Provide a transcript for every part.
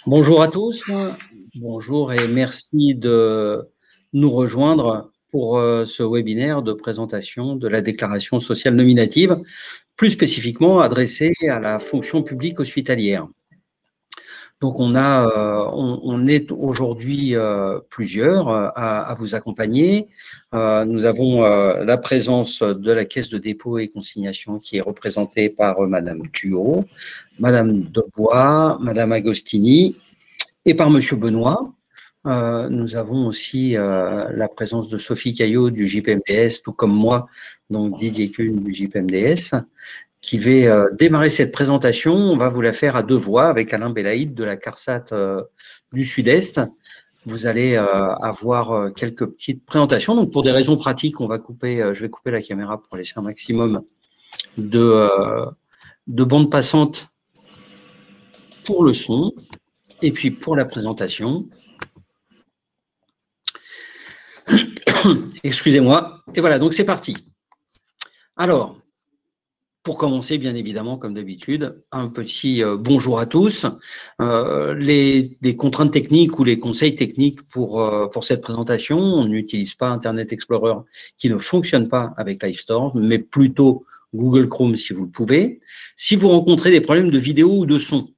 Bonjour à tous, bonjour et merci de nous rejoindre pour ce webinaire de présentation de la déclaration sociale nominative, plus spécifiquement adressée à la fonction publique hospitalière. Donc on est aujourd'hui plusieurs à vous accompagner. Nous avons la présence de la Caisse de dépôt et consignation qui est représentée par Madame Thuot, Madame Debois, Madame Agostini, et par Monsieur Benoît. Nous avons aussi la présence de Sophie Caillot du JPMDS, tout comme moi, donc Didier Kuhn du JPMDS, qui va démarrer cette présentation. On va vous la faire à deux voix avec Alain Belaïd de la CARSAT du Sud-Est. Vous allez avoir quelques petites présentations. Donc, pour des raisons pratiques, je vais couper la caméra pour laisser un maximum de bandes passantes pour le son. Et puis pour la présentation, excusez-moi, et voilà, donc c'est parti. Alors, pour commencer, bien évidemment, comme d'habitude, un petit bonjour à tous. Les contraintes techniques ou les conseils techniques pour cette présentation, on n'utilise pas Internet Explorer qui ne fonctionne pas avec Livestorm, mais plutôt Google Chrome si vous le pouvez. Si vous rencontrez des problèmes de vidéo ou de son,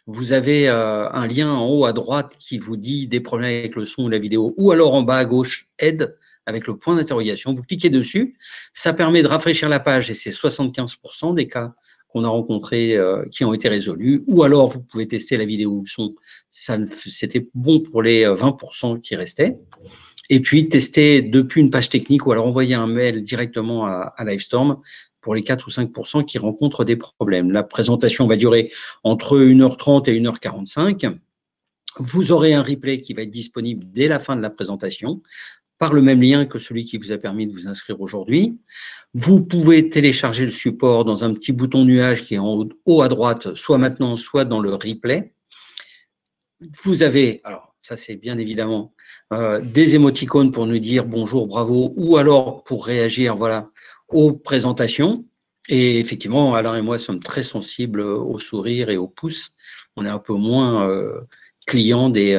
vous avez un lien en haut à droite qui vous dit des problèmes avec le son ou la vidéo, ou alors en bas à gauche, aide, avec le point d'interrogation. Vous cliquez dessus, ça permet de rafraîchir la page et c'est 75% des cas qu'on a rencontrés qui ont été résolus. Ou alors, vous pouvez tester la vidéo ou le son. C'était bon pour les 20% qui restaient. Et puis, tester depuis une page technique ou alors envoyer un mail directement à Livestorm pour les 4 ou 5% qui rencontrent des problèmes. La présentation va durer entre 1h30 et 1h45. Vous aurez un replay qui va être disponible dès la fin de la présentation par le même lien que celui qui vous a permis de vous inscrire aujourd'hui. Vous pouvez télécharger le support dans un petit bouton nuage qui est en haut à droite, soit maintenant, soit dans le replay. Vous avez, alors ça c'est bien évidemment, des émoticônes pour nous dire bonjour, bravo, ou alors pour réagir, voilà, aux présentations. Et effectivement, Alain et moi sommes très sensibles au sourire et au pouce. On est un peu moins clients des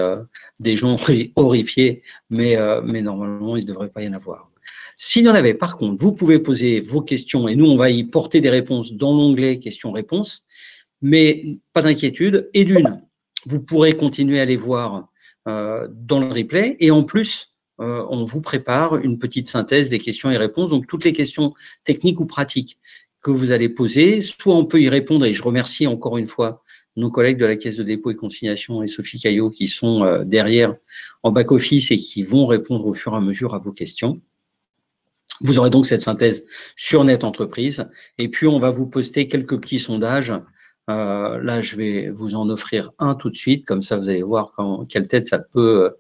gens horrifiés, mais normalement, il ne devrait pas y en avoir. S'il y en avait, par contre, vous pouvez poser vos questions et nous, on va y porter des réponses dans l'onglet questions-réponses, mais pas d'inquiétude. Et d'une, vous pourrez continuer à les voir dans le replay et en plus, on vous prépare une petite synthèse des questions et réponses, donc toutes les questions techniques ou pratiques que vous allez poser, soit on peut y répondre, et je remercie encore une fois nos collègues de la Caisse de dépôt et consignation et Sophie Caillot qui sont derrière en back-office et qui vont répondre au fur et à mesure à vos questions. Vous aurez donc cette synthèse sur Net Entreprise et puis on va vous poster quelques petits sondages. Là, je vais vous en offrir un tout de suite, comme ça vous allez voir quelle tête ça peut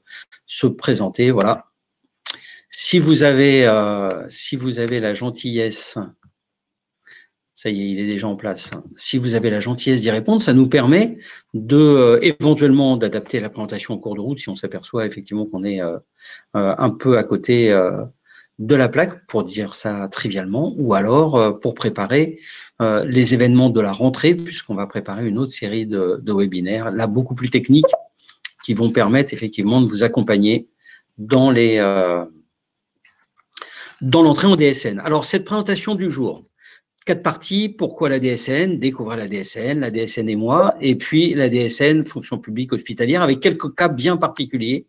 se présenter. Voilà. Si vous avez la gentillesse, ça y est, il est déjà en place. Si vous avez la gentillesse d'y répondre, ça nous permet éventuellement d'adapter la présentation en cours de route si on s'aperçoit effectivement qu'on est un peu à côté de la plaque, pour dire ça trivialement, ou alors pour préparer les événements de la rentrée, puisqu'on va préparer une autre série de webinaires, là beaucoup plus techniques, qui vont permettre effectivement de vous accompagner dans l'entrée en DSN. Alors, cette présentation du jour, 4 parties. Pourquoi la DSN? Découvrir la DSN et moi, et puis la DSN, fonction publique hospitalière, avec quelques cas bien particuliers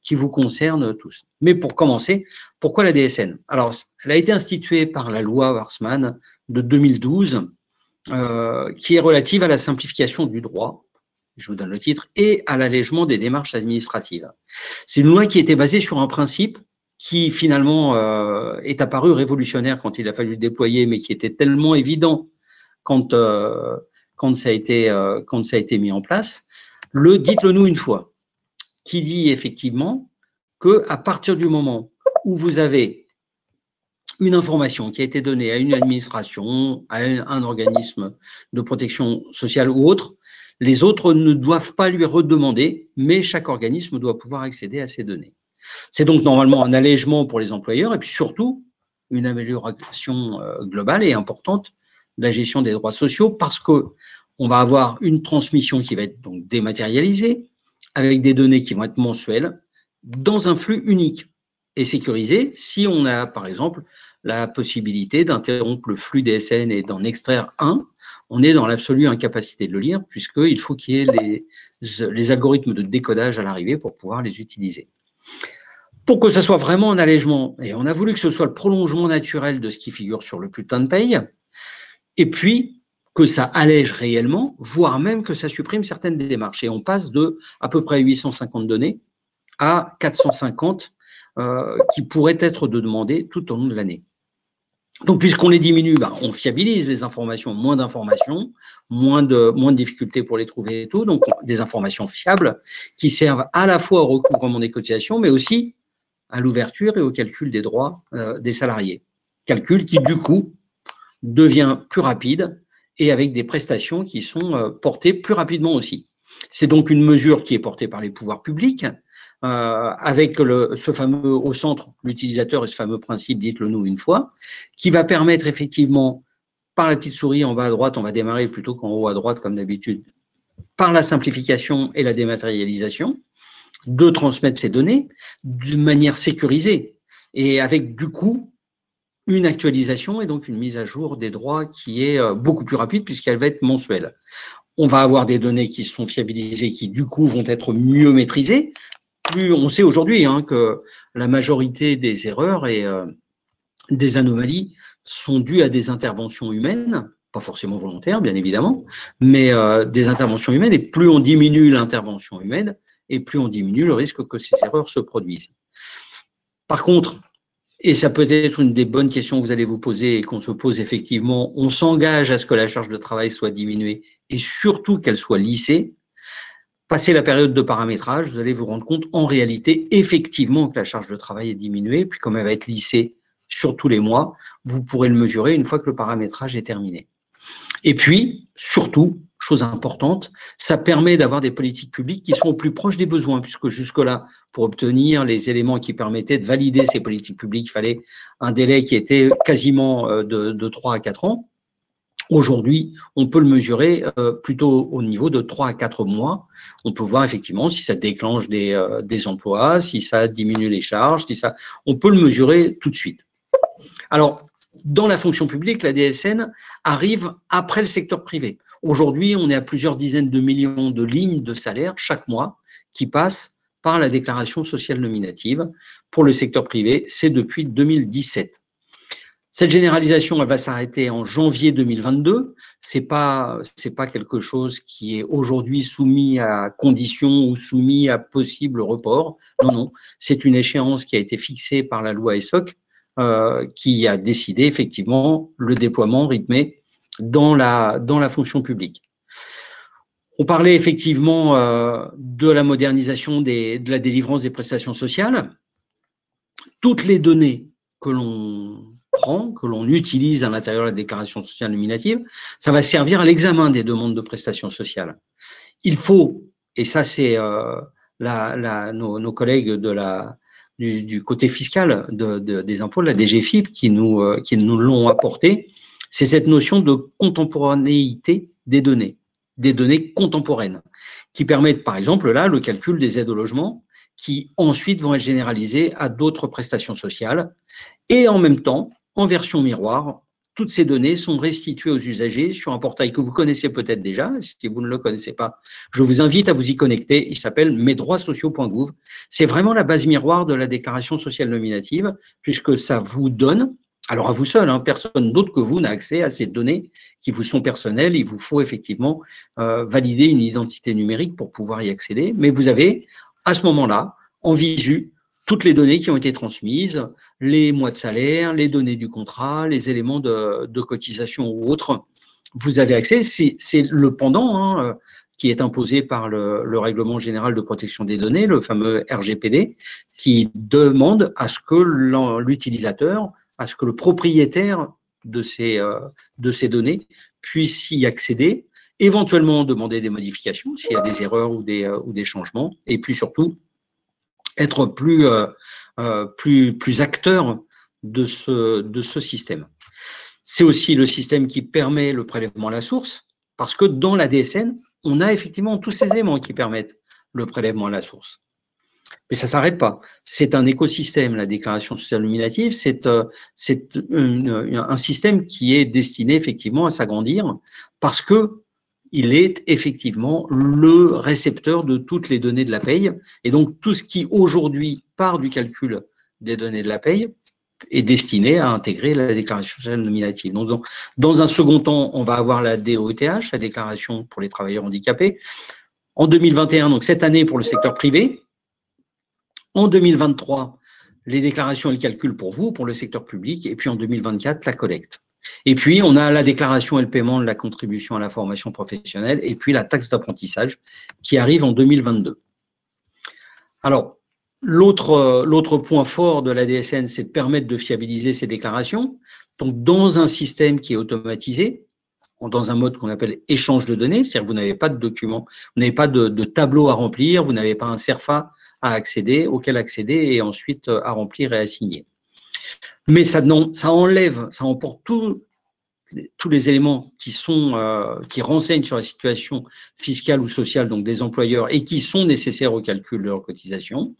qui vous concernent tous. Mais pour commencer, pourquoi la DSN? Alors, elle a été instituée par la loi Warsmann de 2012, qui est relative à la simplification du droit, je vous donne le titre, et à l'allègement des démarches administratives. C'est une loi qui était basée sur un principe qui finalement est apparu révolutionnaire quand il a fallu le déployer, mais qui était tellement évident quand ça a été mis en place. Dites-le nous une fois, qui dit effectivement qu'à partir du moment où vous avez une information qui a été donnée à une administration, à un organisme de protection sociale ou autre, les autres ne doivent pas lui redemander, mais chaque organisme doit pouvoir accéder à ces données. C'est donc normalement un allègement pour les employeurs et puis surtout une amélioration globale et importante de la gestion des droits sociaux parce qu'on va avoir une transmission qui va être donc dématérialisée, avec des données qui vont être mensuelles, dans un flux unique et sécurisé. Si on a, par exemple, la possibilité d'interrompre le flux DSN et d'en extraire un, on est dans l'absolue incapacité de le lire, puisqu'il faut qu'il y ait les algorithmes de décodage à l'arrivée pour pouvoir les utiliser. Pour que ça soit vraiment un allègement, et on a voulu que ce soit le prolongement naturel de ce qui figure sur le bulletin de paye, et puis que ça allège réellement, voire même que ça supprime certaines démarches. Et on passe de à peu près 850 données à 450 qui pourraient être demandées tout au long de l'année. Donc, puisqu'on les diminue, on fiabilise les informations, moins d'informations, moins de difficultés pour les trouver et tout, donc des informations fiables qui servent à la fois au recouvrement des cotisations, mais aussi à l'ouverture et au calcul des droits des salariés. Calcul qui, du coup, devient plus rapide et avec des prestations qui sont portées plus rapidement aussi. C'est donc une mesure qui est portée par les pouvoirs publics, avec ce fameux au centre, l'utilisateur et ce fameux principe, dites-le nous une fois, qui va permettre effectivement, par la petite souris en bas à droite, on va démarrer plutôt qu'en haut à droite comme d'habitude, par la simplification et la dématérialisation, de transmettre ces données d'une manière sécurisée et avec du coup une actualisation et donc une mise à jour des droits qui est beaucoup plus rapide puisqu'elle va être mensuelle. On va avoir des données qui sont fiabilisées, qui du coup vont être mieux maîtrisées. Plus on sait aujourd'hui que la majorité des erreurs et des anomalies sont dues à des interventions humaines, pas forcément volontaires bien évidemment, mais des interventions humaines, et plus on diminue l'intervention humaine, et plus on diminue le risque que ces erreurs se produisent. Par contre, et ça peut être une des bonnes questions que vous allez vous poser et qu'on se pose effectivement, on s'engage à ce que la charge de travail soit diminuée et surtout qu'elle soit lissée. Passé la période de paramétrage, vous allez vous rendre compte en réalité effectivement que la charge de travail est diminuée, puis comme elle va être lissée sur tous les mois, vous pourrez le mesurer une fois que le paramétrage est terminé. Et puis, surtout, chose importante, ça permet d'avoir des politiques publiques qui sont au plus proche des besoins, puisque jusque-là, pour obtenir les éléments qui permettaient de valider ces politiques publiques, il fallait un délai qui était quasiment de 3 à 4 ans. Aujourd'hui, on peut le mesurer plutôt au niveau de 3 à 4 mois. On peut voir effectivement si ça déclenche des emplois, si ça diminue les charges, on peut le mesurer tout de suite. Alors, dans la fonction publique, la DSN arrive après le secteur privé. Aujourd'hui, on est à plusieurs dizaines de millions de lignes de salaire chaque mois qui passent par la déclaration sociale nominative. Pour le secteur privé, c'est depuis 2017. Cette généralisation, elle va s'arrêter en janvier 2022. C'est pas quelque chose qui est aujourd'hui soumis à conditions ou soumis à possible report. Non, non, c'est une échéance qui a été fixée par la loi ESSOC, qui a décidé effectivement le déploiement rythmé dans la fonction publique. On parlait effectivement de la modernisation de la délivrance des prestations sociales. Toutes les données que l'on prend, que l'on utilise à l'intérieur de la déclaration sociale nominative, ça va servir à l'examen des demandes de prestations sociales. Il faut, et ça c'est nos collègues du côté fiscal des impôts, de la DGFiP, qui nous l'ont apporté, c'est cette notion de contemporanéité des données contemporaines, qui permettent par exemple là le calcul des aides au logement, qui ensuite vont être généralisées à d'autres prestations sociales. Et en même temps, en version miroir, toutes ces données sont restituées aux usagers sur un portail que vous connaissez peut-être déjà. Si vous ne le connaissez pas, je vous invite à vous y connecter. Il s'appelle mesdroitssociaux.gouv. C'est vraiment la base miroir de la déclaration sociale nominative, puisque ça vous donne, alors à vous seul, personne d'autre que vous n'a accès à ces données qui vous sont personnelles. Il vous faut effectivement valider une identité numérique pour pouvoir y accéder. Mais vous avez, à ce moment-là, en visu, toutes les données qui ont été transmises, les mois de salaire, les données du contrat, les éléments de cotisation ou autres, vous avez accès. C'est le pendant qui est imposé par le Règlement général de protection des données, le fameux RGPD, qui demande à ce que l'utilisateur, à ce que le propriétaire de ces données puisse y accéder, éventuellement demander des modifications s'il y a des erreurs ou des changements, et puis surtout être plus acteur de ce système. C'est aussi le système qui permet le prélèvement à la source, parce que dans la DSN, on a effectivement tous ces éléments qui permettent le prélèvement à la source. Mais ça ne s'arrête pas. C'est un écosystème, la déclaration sociale nominative, c'est un système qui est destiné effectivement à s'agrandir parce que il est effectivement le récepteur de toutes les données de la paye. Et donc, tout ce qui aujourd'hui part du calcul des données de la paye est destiné à intégrer la déclaration sociale nominative. Donc, dans un second temps, on va avoir la DOETH, la déclaration pour les travailleurs handicapés. En 2021, donc cette année pour le secteur privé. En 2023, les déclarations et le calcul pour vous, pour le secteur public. Et puis en 2024, la collecte. Et puis, on a la déclaration et le paiement de la contribution à la formation professionnelle et puis la taxe d'apprentissage qui arrive en 2022. Alors, l'autre point fort de la DSN, c'est de permettre de fiabiliser ces déclarations. Donc, dans un système qui est automatisé, dans un mode qu'on appelle échange de données, c'est-à-dire que vous n'avez pas de documents, vous n'avez pas de tableau à remplir, vous n'avez pas un CERFA auquel accéder et ensuite à remplir et à signer. Mais ça emporte tous les éléments qui renseignent sur la situation fiscale ou sociale donc des employeurs et qui sont nécessaires au calcul de leur cotisation.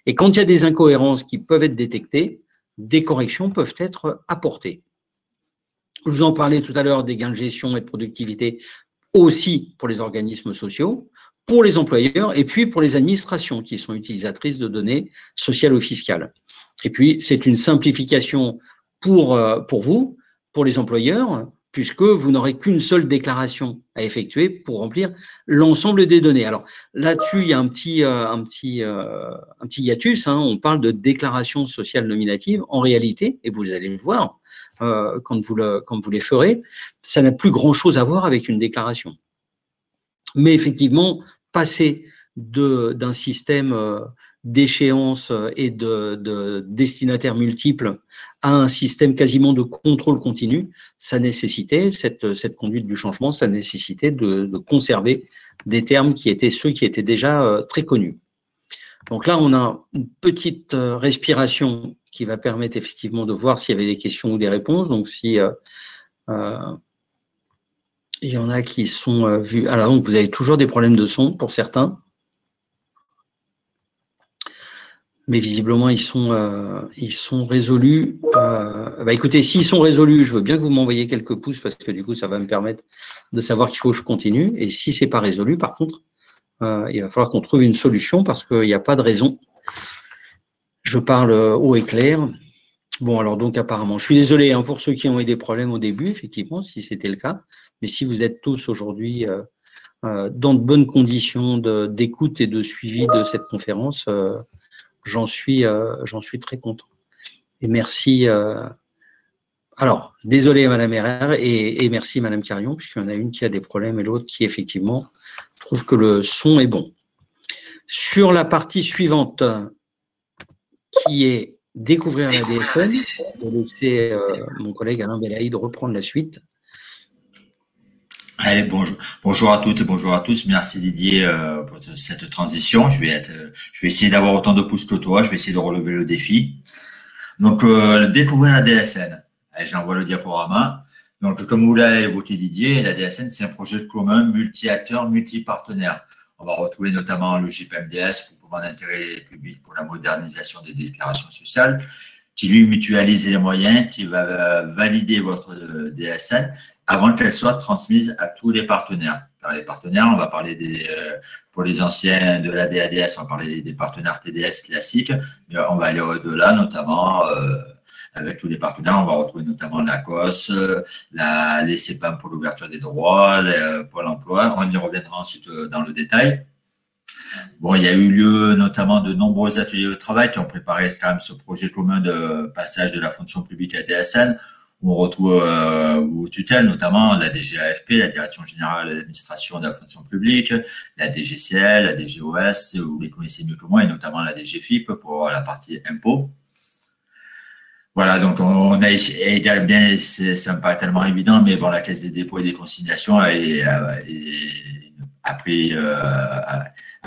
Et quand il y a des incohérences qui peuvent être détectées, des corrections peuvent être apportées. Je vous en parlais tout à l'heure des gains de gestion et de productivité aussi pour les organismes sociaux, pour les employeurs et puis pour les administrations qui sont utilisatrices de données sociales ou fiscales. Et puis, c'est une simplification pour vous, pour les employeurs, puisque vous n'aurez qu'une seule déclaration à effectuer pour remplir l'ensemble des données. Alors là-dessus, il y a un petit hiatus, hein, on parle de déclaration sociale nominative. En réalité, et vous allez le voir quand vous les ferez, ça n'a plus grand-chose à voir avec une déclaration. Mais effectivement, passer d'un système d'échéance et de destinataires multiples à un système quasiment de contrôle continu, ça nécessitait, cette conduite du changement, ça nécessitait de conserver des termes qui étaient ceux qui étaient déjà très connus. Donc là, on a une petite respiration qui va permettre effectivement de voir s'il y avait des questions ou des réponses. Donc si il y en a qui sont vus. Alors donc vous avez toujours des problèmes de son pour certains. Mais visiblement, ils sont résolus. Écoutez, s'ils sont résolus, je veux bien que vous m'envoyiez quelques pouces parce que du coup, ça va me permettre de savoir qu'il faut que je continue. Et si c'est pas résolu, par contre, il va falloir qu'on trouve une solution parce qu'il n'y a pas de raison. Je parle haut et clair. Bon, alors donc apparemment, je suis désolé hein, pour ceux qui ont eu des problèmes au début, effectivement, si c'était le cas. Mais si vous êtes tous aujourd'hui dans de bonnes conditions d'écoute et de suivi de cette conférence, j'en suis très content. Et merci. Alors, désolé Madame Herrère et merci Madame Carion, puisqu'il y en a une qui a des problèmes et l'autre qui effectivement trouve que le son est bon. Sur la partie suivante, qui est découvrir la DSN, je vais laisser mon collègue Alain Belaïd reprendre la suite. Allez, bonjour à toutes et bonjour à tous. Merci Didier pour cette transition. Je vais essayer d'avoir autant de pouces que toi. Je vais essayer de relever le défi. Donc, découvrir la DSN. Allez, j'envoie le diaporama. Donc, comme vous l'avez évoqué Didier, la DSN, c'est un projet commun, multi-acteurs, multi-partenaires. On va retrouver notamment le GIP-MDS, groupement d'intérêt public pour la modernisation des déclarations sociales, qui lui mutualise les moyens, qui va valider votre DSN avant qu'elle soit transmise à tous les partenaires. Par les partenaires, on va parler pour les anciens de la DADS, on va parler des partenaires TDS classiques, mais on va aller au-delà, notamment avec tous les partenaires, on va retrouver notamment la COS, les CEPAM pour l'ouverture des droits, Pôle emploi, on y reviendra ensuite dans le détail. Bon, il y a eu lieu notamment de nombreux ateliers de travail qui ont préparé quand même ce projet commun de passage de la fonction publique à la DSN. On retrouve vos tutelles, notamment la DGAFP, la Direction Générale de l'Administration de la Fonction Publique, la DGCL, la DGOS, vous les connaissez mieux que moi, et notamment la DGFIP pour la partie impôts. Voilà, donc on a également, ça me paraît tellement évident, mais bon, la Caisse des dépôts et des consignations a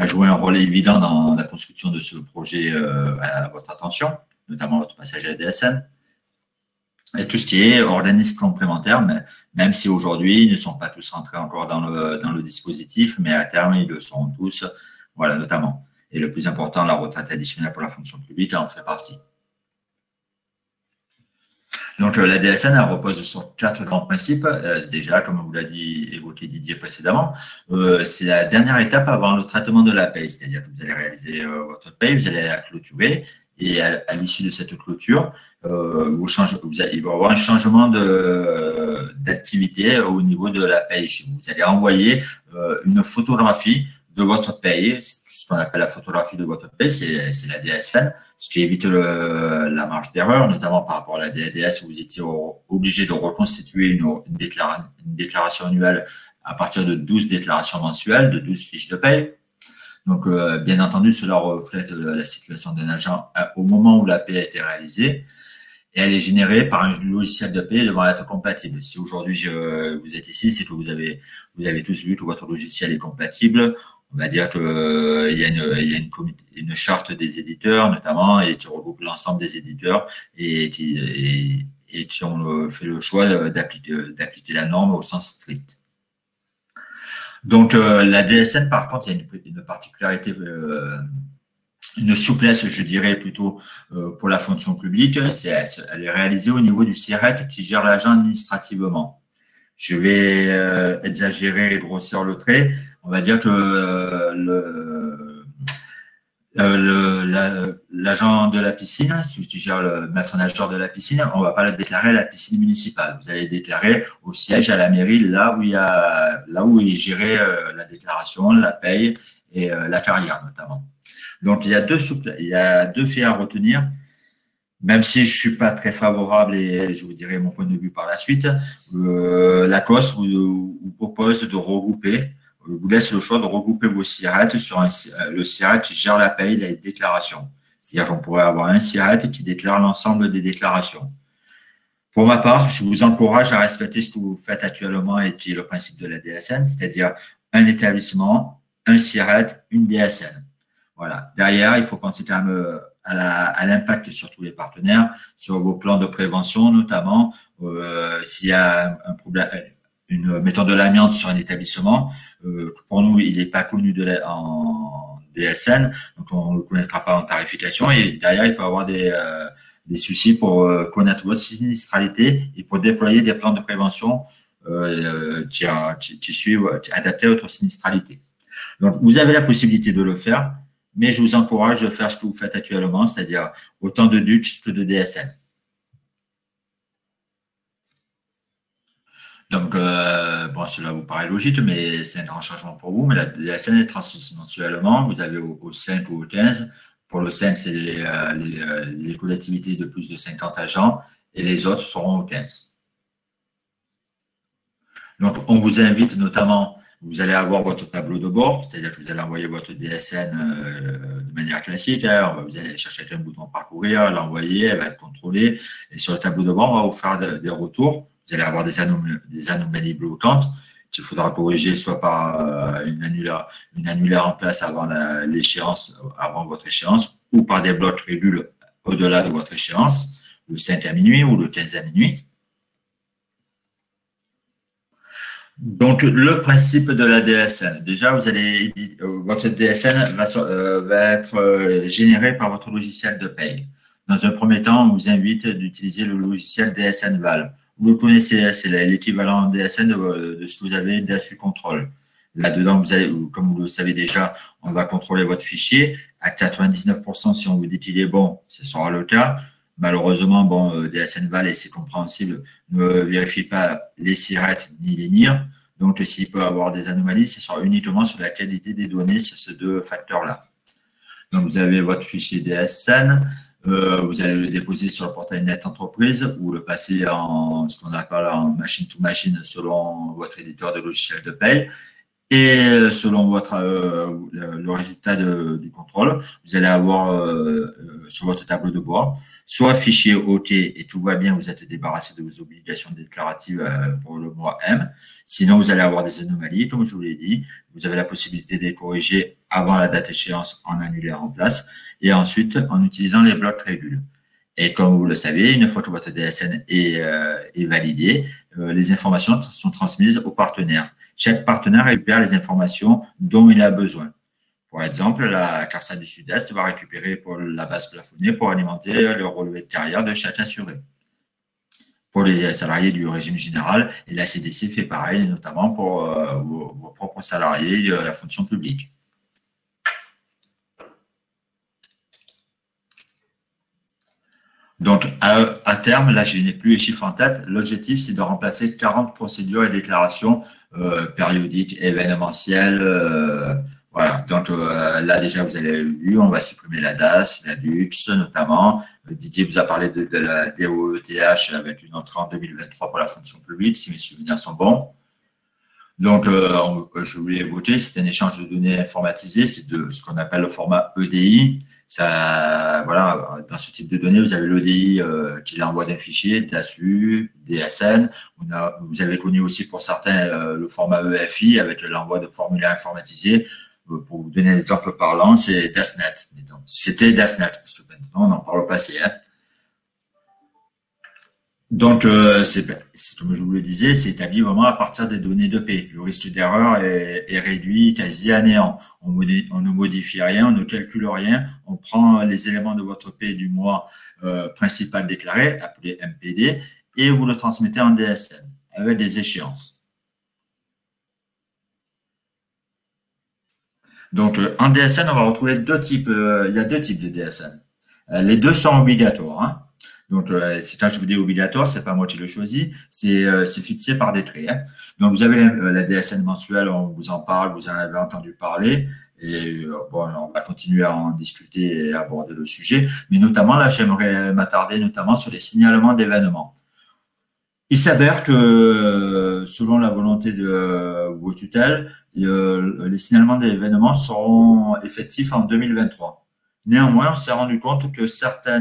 joué un rôle évident dans la construction de ce projet à votre attention, notamment votre passage à la DSN. Et tout ce qui est organismes complémentaires, même si aujourd'hui ils ne sont pas tous rentrés encore dans le dispositif, mais à terme ils le sont tous. Voilà, notamment. Et le plus important, la retraite additionnelle pour la fonction publique, en fait partie. Donc, la DSN, elle repose sur 4 grands principes. Déjà, comme vous l'a évoqué Didier précédemment, c'est la dernière étape avant le traitement de la paye. C'est-à-dire que vous allez réaliser votre paye, vous allez la clôturer, et à l'issue de cette clôture, il va y avoir un changement d'activité au niveau de la paye. Vous allez envoyer une photographie de votre paye. Ce qu'on appelle la photographie de votre paye, c'est la DSN, ce qui évite la marge d'erreur, notamment par rapport à la DDS, où vous étiez obligé de reconstituer une déclaration annuelle à partir de 12 déclarations mensuelles, de 12 fiches de paye. Donc, bien entendu, cela reflète la situation d'un agent au moment où la paie a été réalisée, et elle est générée par un logiciel de paie devant être compatible. Si aujourd'hui vous êtes ici, c'est que vous avez tous vu que votre logiciel est compatible. On va dire qu'il y a une charte des éditeurs, notamment, et qui regroupe l'ensemble des éditeurs et qui ont fait le choix d'appliquer la norme au sens strict. Donc, la DSN, par contre, il y a une particularité, une souplesse, je dirais, plutôt pour la fonction publique. Elle est réalisée au niveau du SIRET qui gère l'agent administrativement. Je vais exagérer et grossir le trait. On va dire que l'agent de la piscine, celui qui gère le maître nageur de la piscine, on ne va pas le déclarer à la piscine municipale. Vous allez le déclarer au siège, à la mairie, là où il est géré la déclaration, la paye et la carrière notamment. Donc, il y a deux faits à retenir. Même si je ne suis pas très favorable, et je vous dirai mon point de vue par la suite, la COS vous propose de regrouper, vous laisse le choix de regrouper vos SIRET sur le SIRET qui gère la paye, les déclarations. C'est-à-dire qu'on pourrait avoir un SIRET qui déclare l'ensemble des déclarations. Pour ma part, je vous encourage à respecter ce que vous faites actuellement et qui est le principe de la DSN, c'est-à-dire un établissement, un SIRET, une DSN. Voilà. Derrière, il faut penser quand même à l'impact sur tous les partenaires, sur vos plans de prévention notamment, s'il y a un problème, une méthode de l'amiante sur un établissement, pour nous, il n'est pas connu en DSN, donc on ne le connaîtra pas en tarification, et derrière, il peut y avoir des soucis pour connaître votre sinistralité et pour déployer des plans de prévention qui suivent, adaptés à votre sinistralité. Donc, vous avez la possibilité de le faire, mais je vous encourage de faire ce que vous faites actuellement, c'est-à-dire autant de DUTS que de DSN. Donc, bon, cela vous paraît logique, mais c'est un grand changement pour vous. Mais la DSN est transmise mensuellement. Vous avez au 5 ou au 15. Pour le 5, c'est les collectivités de plus de 50 agents et les autres seront au 15. Donc, on vous invite notamment. Vous allez avoir votre tableau de bord, c'est-à-dire que vous allez envoyer votre DSN de manière classique. Hein. Vous allez chercher un bouton parcourir, l'envoyer, elle va être contrôlée. Et sur le tableau de bord, on va vous faire des retours. Vous allez avoir des anomalies bloquantes qu'il faudra corriger soit par une annulaire en place avant votre échéance, ou par des blocs régules au-delà de votre échéance, le 5 à minuit ou le 15 à minuit. Donc, le principe de la DSN. Déjà, votre DSN va être généré par votre logiciel de paye. Dans un premier temps, on vous invite d'utiliser le logiciel DSN Val. Vous le connaissez, c'est l'équivalent DSN de ce que vous avez d'ASU Control. Là-dedans, comme vous le savez déjà, on va contrôler votre fichier. À 99%, si on vous dit qu'il est bon, ce sera le cas. Malheureusement, bon, DSN Val, et c'est compréhensible, ne vérifie pas les SIRET ni les NIR. Donc, s'il peut avoir des anomalies, ce sera uniquement sur la qualité des données sur ces deux facteurs-là. Donc, vous avez votre fichier DSN, vous allez le déposer sur le portail Net Entreprise ou le passer en ce qu'on appelle en machine-to-machine selon votre éditeur de logiciel de paye. Et selon le résultat du contrôle, vous allez avoir sur votre tableau de bord soit fichier OK et tout va bien, vous êtes débarrassé de vos obligations déclaratives pour le mois M. Sinon, vous allez avoir des anomalies, comme je vous l'ai dit. Vous avez la possibilité de les corriger avant la date échéance en annulaire en place et ensuite en utilisant les blocs régules. Et comme vous le savez, une fois que votre DSN est validé, les informations sont transmises aux partenaires. Chaque partenaire récupère les informations dont il a besoin. Par exemple, la CARSA du Sud-Est va récupérer pour la base plafonnée pour alimenter le relevé de carrière de chaque assuré. Pour les salariés du régime général, et la CDC fait pareil, notamment pour vos propres salariés de la fonction publique. Donc, à terme, là, je n'ai plus les chiffres en tête. L'objectif, c'est de remplacer 40 procédures et déclarations périodiques, événementielles. Voilà. Donc, là, déjà, vous avez vu, on va supprimer la DAS, la DUX, notamment. Didier vous a parlé de la DOETH avec une entrée en 2023 pour la fonction publique, si mes souvenirs sont bons. Donc, je voulais évoquer, c'est un échange de données informatisé, c'est de ce qu'on appelle le format EDI. Ça, voilà, dans ce type de données, vous avez l'EDI qui l'envoie d'un fichier, DASU, DSN. Vous avez connu aussi pour certains le format EFI avec l'envoi de formulaires informatisés. Pour vous donner un exemple parlant, c'est DASNet. C'était DASNet, parce que maintenant on en parle au passé. Hein. Donc, c'est comme je vous le disais, c'est établi vraiment à partir des données d'EP. Le risque d'erreur est réduit quasi à néant. On ne modifie rien, on ne calcule rien. On prend les éléments de votre EP du mois principal déclaré, appelé MPD, et vous le transmettez en DSN avec des échéances. Donc, en DSN, on va retrouver deux types. Il y a deux types de DSN. Les deux sont obligatoires. Hein. Donc, quand je vous dis obligatoire, c'est pas moi qui le choisis, c'est fixé par décret. Hein. Donc, vous avez la DSN mensuelle, on vous en parle, vous en avez entendu parler, et bon, on va continuer à en discuter et aborder le sujet. Mais notamment, là, j'aimerais m'attarder notamment sur les signalements d'événements. Il s'avère que, selon la volonté de vos tutelles, les signalements d'événements seront effectifs en 2023. Néanmoins, on s'est rendu compte que certains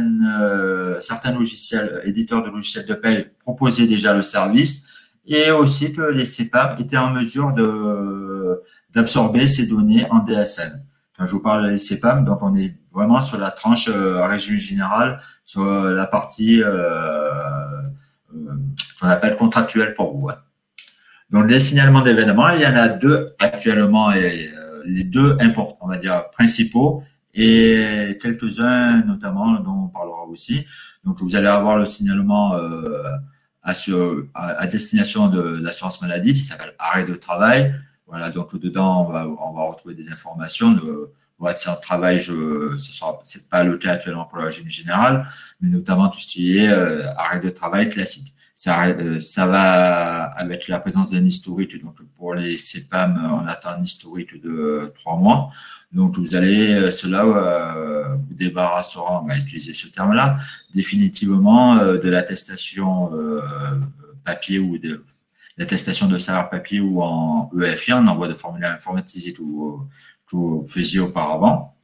logiciels, éditeurs de logiciels de paie proposaient déjà le service et aussi que les CEPAM étaient en mesure d'absorber ces données en DSN. Quand je vous parle des CEPAM, donc on est vraiment sur la tranche régime général, sur la partie qu'on appelle contractuelle pour vous. Hein. Donc, les signalements d'événements, il y en a deux actuellement, et les deux importants, on va dire, principaux, et quelques-uns notamment dont on parlera aussi. Donc, vous allez avoir le signalement à destination de l'assurance maladie qui s'appelle arrêt de travail. Voilà, donc dedans, on va retrouver des informations de accident de travail. C'est pas le cas actuellement pour le régime général, mais notamment tout ce qui est arrêt de travail classique. Ça va avec la présence d'un historique. Donc, pour les CEPAM, on attend un historique de 3 mois. Donc, cela vous débarrassera, on va utiliser ce terme-là, définitivement de l'attestation papier ou de l'attestation de salaire papier ou en EFI, en envoi de formulaire informatisé, tout vous faisiez auparavant,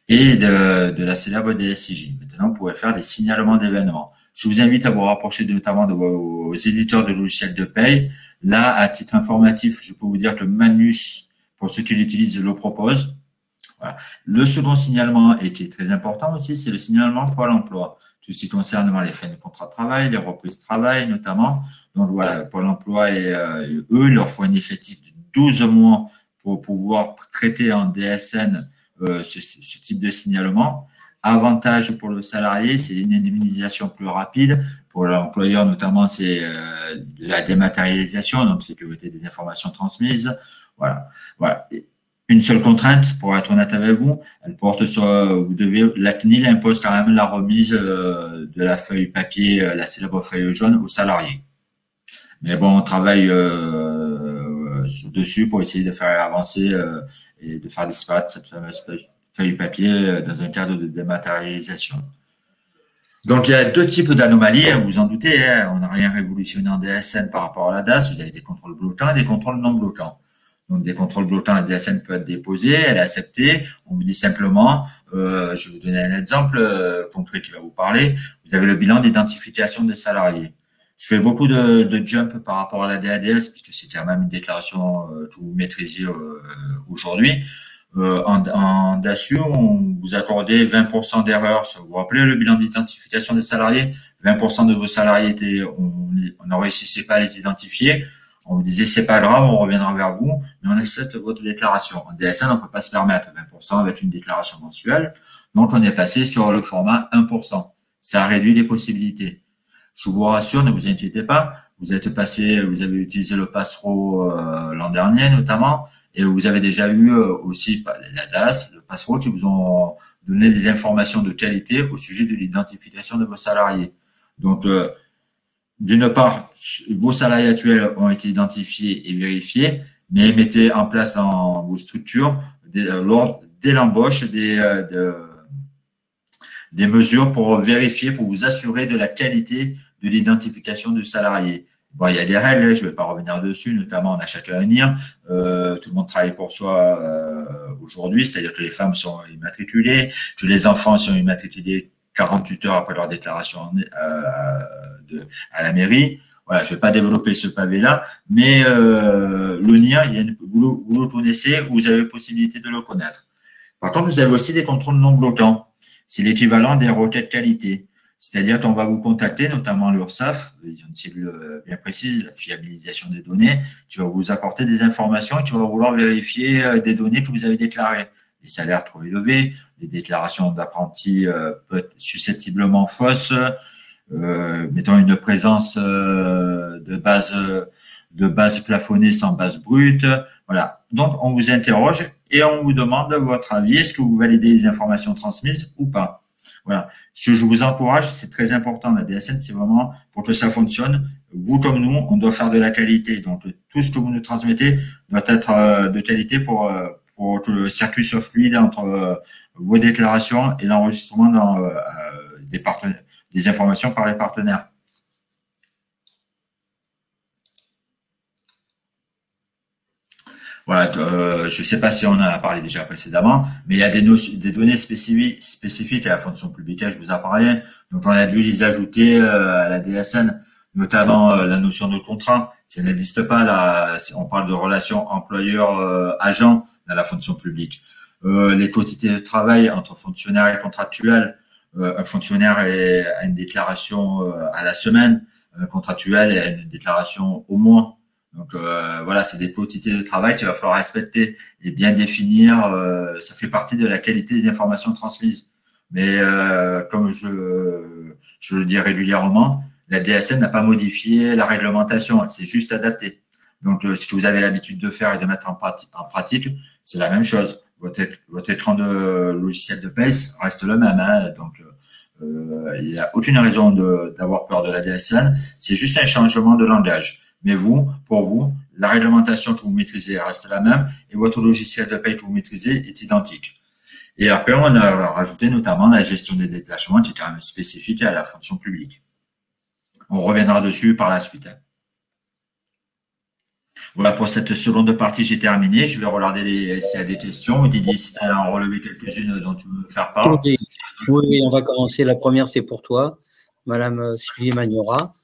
et de la célèbre DSIJ. Maintenant, vous pouvez faire des signalements d'événements. Je vous invite à vous rapprocher notamment de vos éditeurs de logiciels de paye. Là, à titre informatif, je peux vous dire que le Manus, pour ceux qui l'utilisent, le propose. Voilà. Le second signalement, et qui est très important aussi, c'est le signalement Pôle emploi. Tout ce qui concerne les fins de contrat de travail, les reprises de travail notamment. Donc voilà, Pôle emploi, eux, il leur faut un effectif de 12 mois pour pouvoir traiter en DSN ce type de signalement. Avantage pour le salarié, c'est une indemnisation plus rapide. Pour l'employeur, notamment, c'est la dématérialisation, donc sécurité des informations transmises. Voilà. Une seule contrainte, pour être honnête avec vous, elle porte sur, la CNIL impose quand même la remise de la feuille papier, la célèbre feuille jaune aux salariés. Mais bon, on travaille dessus pour essayer de faire avancer et de faire disparaître cette fameuse feuille papier dans un cadre de dématérialisation. Donc, il y a deux types d'anomalies, vous vous en doutez, hein, on n'a rien révolutionné en DSN par rapport à la DAS, vous avez des contrôles bloquants et des contrôles non bloquants. Donc, des contrôles bloquants, la DSN peut être déposée, elle est acceptée, on vous dit simplement, je vais vous donner un exemple concret qui va vous parler, vous avez le bilan d'identification des salariés. Je fais beaucoup de jump par rapport à la DADS, puisque c'est quand même une déclaration que vous maîtrisez aujourd'hui. En DASU, on vous accordait 20% d'erreurs. Vous vous rappelez le bilan d'identification des salariés? 20% de vos salariés on ne réussissait pas à les identifier. On vous disait, c'est pas grave, on reviendra vers vous, mais on accepte votre déclaration. En DSN, on ne peut pas se permettre 20% avec une déclaration mensuelle. Donc, on est passé sur le format 1%. Ça réduit les possibilités. Je vous rassure, ne vous inquiétez pas. Vous avez utilisé le Passero l'an dernier notamment, et vous avez déjà eu aussi la DAS, le Passero qui vous ont donné des informations de qualité au sujet de l'identification de vos salariés. Donc, d'une part, vos salariés actuels ont été identifiés et vérifiés, mais mettez en place dans vos structures dès l'embauche des mesures pour vérifier, pour vous assurer de la qualité de l'identification du salarié. Bon, il y a des règles, je ne vais pas revenir dessus, notamment on a chacun un NIR. Tout le monde travaille pour soi aujourd'hui, c'est-à-dire que les femmes sont immatriculées, que les enfants sont immatriculés 48 heures après leur déclaration à la mairie. Voilà, je ne vais pas développer ce pavé-là, mais le NIR, vous le connaissez, vous avez la possibilité de le connaître. Par contre, vous avez aussi des contrôles non bloquants. C'est l'équivalent des requêtes qualité. C'est-à-dire qu'on va vous contacter, notamment l'URSSAF, ils ont une cellule bien précise, la fiabilisation des données, qui va vous apporter des informations et qui va vouloir vérifier des données que vous avez déclarées. Les salaires trop élevés, les déclarations d'apprentis susceptiblement fausses, mettons une présence de base plafonnée sans base brute. Voilà. Donc, on vous interroge et on vous demande votre avis. Est-ce que vous validez les informations transmises ou pas? Voilà. Ce que je vous encourage, c'est très important. La DSN, c'est vraiment pour que ça fonctionne. Vous comme nous, on doit faire de la qualité. Donc, tout ce que vous nous transmettez doit être de qualité pour que le circuit soit fluide entre vos déclarations et l'enregistrement des informations par les partenaires. Voilà, je ne sais pas si on en a parlé déjà précédemment, mais il y a des données spécifiques à la fonction publique, je vous en parlais. Donc, on a dû les ajouter à la DSN, notamment la notion de contrat. Ça n'existe pas là. On parle de relation employeur-agent dans la fonction publique. Les quotités de travail entre fonctionnaires et contractuels. Un fonctionnaire a une déclaration à la semaine, un contractuel a une déclaration au mois. Donc voilà, c'est des quotités de travail qu'il va falloir respecter et bien définir. Ça fait partie de la qualité des informations transmises. Mais comme je le dis régulièrement, la DSN n'a pas modifié la réglementation, elle s'est juste adaptée. Donc ce que vous avez l'habitude de faire et de mettre en pratique, c'est la même chose. Votre écran de logiciel de paye reste le même. Hein, donc il n'y a aucune raison d'avoir peur de la DSN. C'est juste un changement de langage. Mais pour vous, la réglementation que vous maîtrisez reste la même et votre logiciel de paye que vous maîtrisez est identique. Et après, on a rajouté notamment la gestion des détachements qui est quand même spécifique à la fonction publique. On reviendra dessus par la suite. Voilà, pour cette seconde partie, j'ai terminé. Je vais regarder s'il y a des questions. Didier, si tu as en relevé quelques-unes dont tu veux faire part. Oui, on va commencer. La première, c'est pour toi, Madame Sylvie Magnora,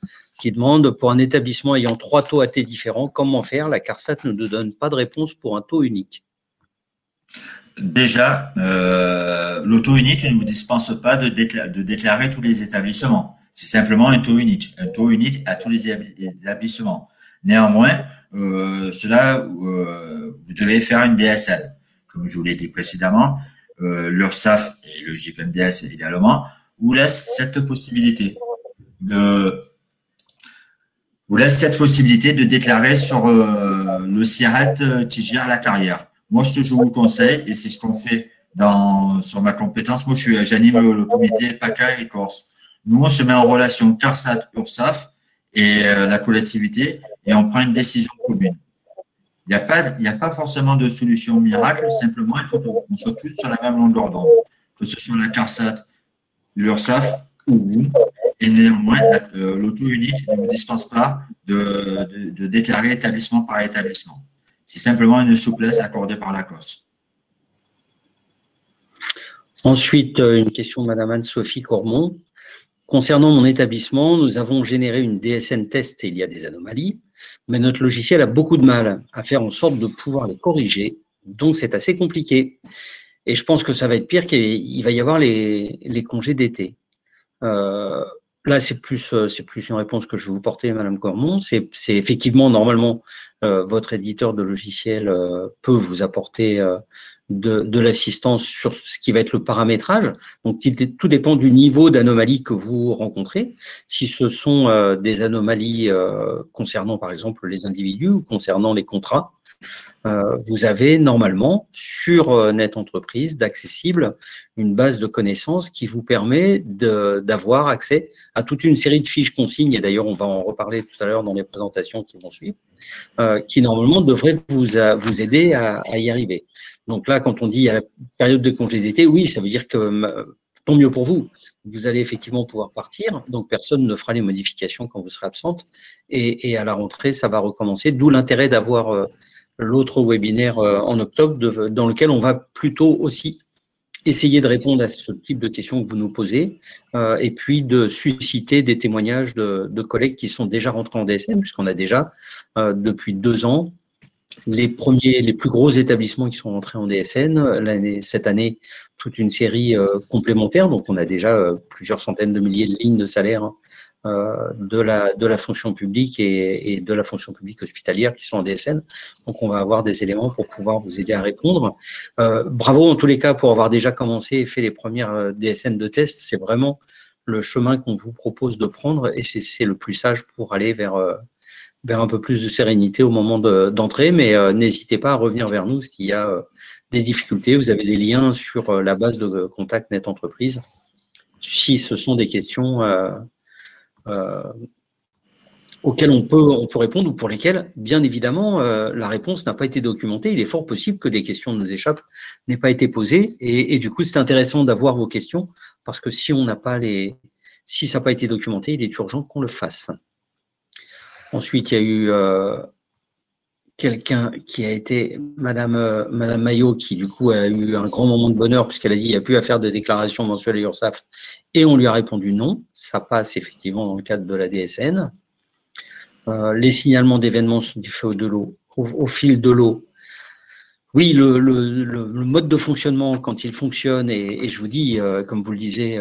qui demande, pour un établissement ayant 3 taux AT différents, comment faire? La CARSAT ne nous donne pas de réponse pour un taux unique. Déjà, le taux unique ne vous dispense pas de déclarer tous les établissements. C'est simplement un taux unique à tous les établissements. Néanmoins, vous devez faire une DSN. Comme je vous l'ai dit précédemment, l'URSSAF et le JPMDS également vous laissent cette possibilité de déclarer sur le SIRET qui gère la carrière. Moi, ce que je vous conseille, et c'est ce qu'on fait sur ma compétence, moi, j'anime le comité PACA et Corse. Nous, on se met en relation CARSAT, URSSAF et la collectivité et on prend une décision commune. Il n'y a pas forcément de solution miracle, simplement, il faut qu'on soit tous sur la même longueur d'onde, que ce soit la CARSAT, l'URSSAF ou vous. Et néanmoins, l'auto unique ne vous dispense pas de déclarer établissement par établissement. C'est simplement une souplesse accordée par la COS. Ensuite, une question de Madame Anne-Sophie Cormont. Concernant mon établissement, nous avons généré une DSN test et il y a des anomalies, mais notre logiciel a beaucoup de mal à faire en sorte de pouvoir les corriger, donc c'est assez compliqué. Et je pense que ça va être pire qu'il va y avoir les congés d'été. là, c'est plus une réponse que je vais vous porter, Madame Cormon. C'est effectivement, normalement, votre éditeur de logiciel peut vous apporter de l'assistance sur ce qui va être le paramétrage. Donc, tout dépend du niveau d'anomalie que vous rencontrez. Si ce sont des anomalies concernant, par exemple, les individus ou concernant les contrats, vous avez normalement sur Net Entreprise d'accessible une base de connaissances qui vous permet d'avoir accès à toute une série de fiches consignes, et d'ailleurs on va en reparler tout à l'heure dans les présentations qui vont suivre, qui normalement devraient vous aider à y arriver. Donc là, quand on dit à la période de congé d'été, oui, ça veut dire que tant mieux pour vous. Vous allez effectivement pouvoir partir, donc personne ne fera les modifications quand vous serez absente, et à la rentrée, ça va recommencer, d'où l'intérêt d'avoir l'autre webinaire en octobre, dans lequel on va plutôt aussi essayer de répondre à ce type de questions que vous nous posez, et puis de susciter des témoignages de collègues qui sont déjà rentrés en DSN, puisqu'on a déjà, depuis 2 ans, les plus gros établissements qui sont rentrés en DSN. Cette année, toute une série complémentaire, donc on a déjà plusieurs centaines de milliers de lignes de salaire de la fonction publique et de la fonction publique hospitalière qui sont en DSN. Donc, on va avoir des éléments pour pouvoir vous aider à répondre. Bravo en tous les cas pour avoir déjà commencé et fait les premières DSN de test. C'est vraiment le chemin qu'on vous propose de prendre et c'est le plus sage pour aller vers un peu plus de sérénité au moment d'entrer. Mais n'hésitez pas à revenir vers nous s'il y a des difficultés. Vous avez des liens sur la base de contact Net Entreprise. Si ce sont des questions auxquelles on peut répondre ou pour lesquelles, bien évidemment, la réponse n'a pas été documentée. Il est fort possible que des questions nous échappent, n'aient pas été posées. Et du coup, c'est intéressant d'avoir vos questions parce que si ça n'a pas été documenté, il est urgent qu'on le fasse. Ensuite, il y a eu quelqu'un qui a été, Madame Maillot, qui du coup a eu un grand moment de bonheur puisqu'elle a dit qu'il n'y a plus à faire de déclaration mensuelle à l'URSSAF et on lui a répondu non. Ça passe effectivement dans le cadre de la DSN. Les signalements d'événements du feu de l'eau, au fil de l'eau. Oui, le mode de fonctionnement, quand il fonctionne, et je vous dis, comme vous le disait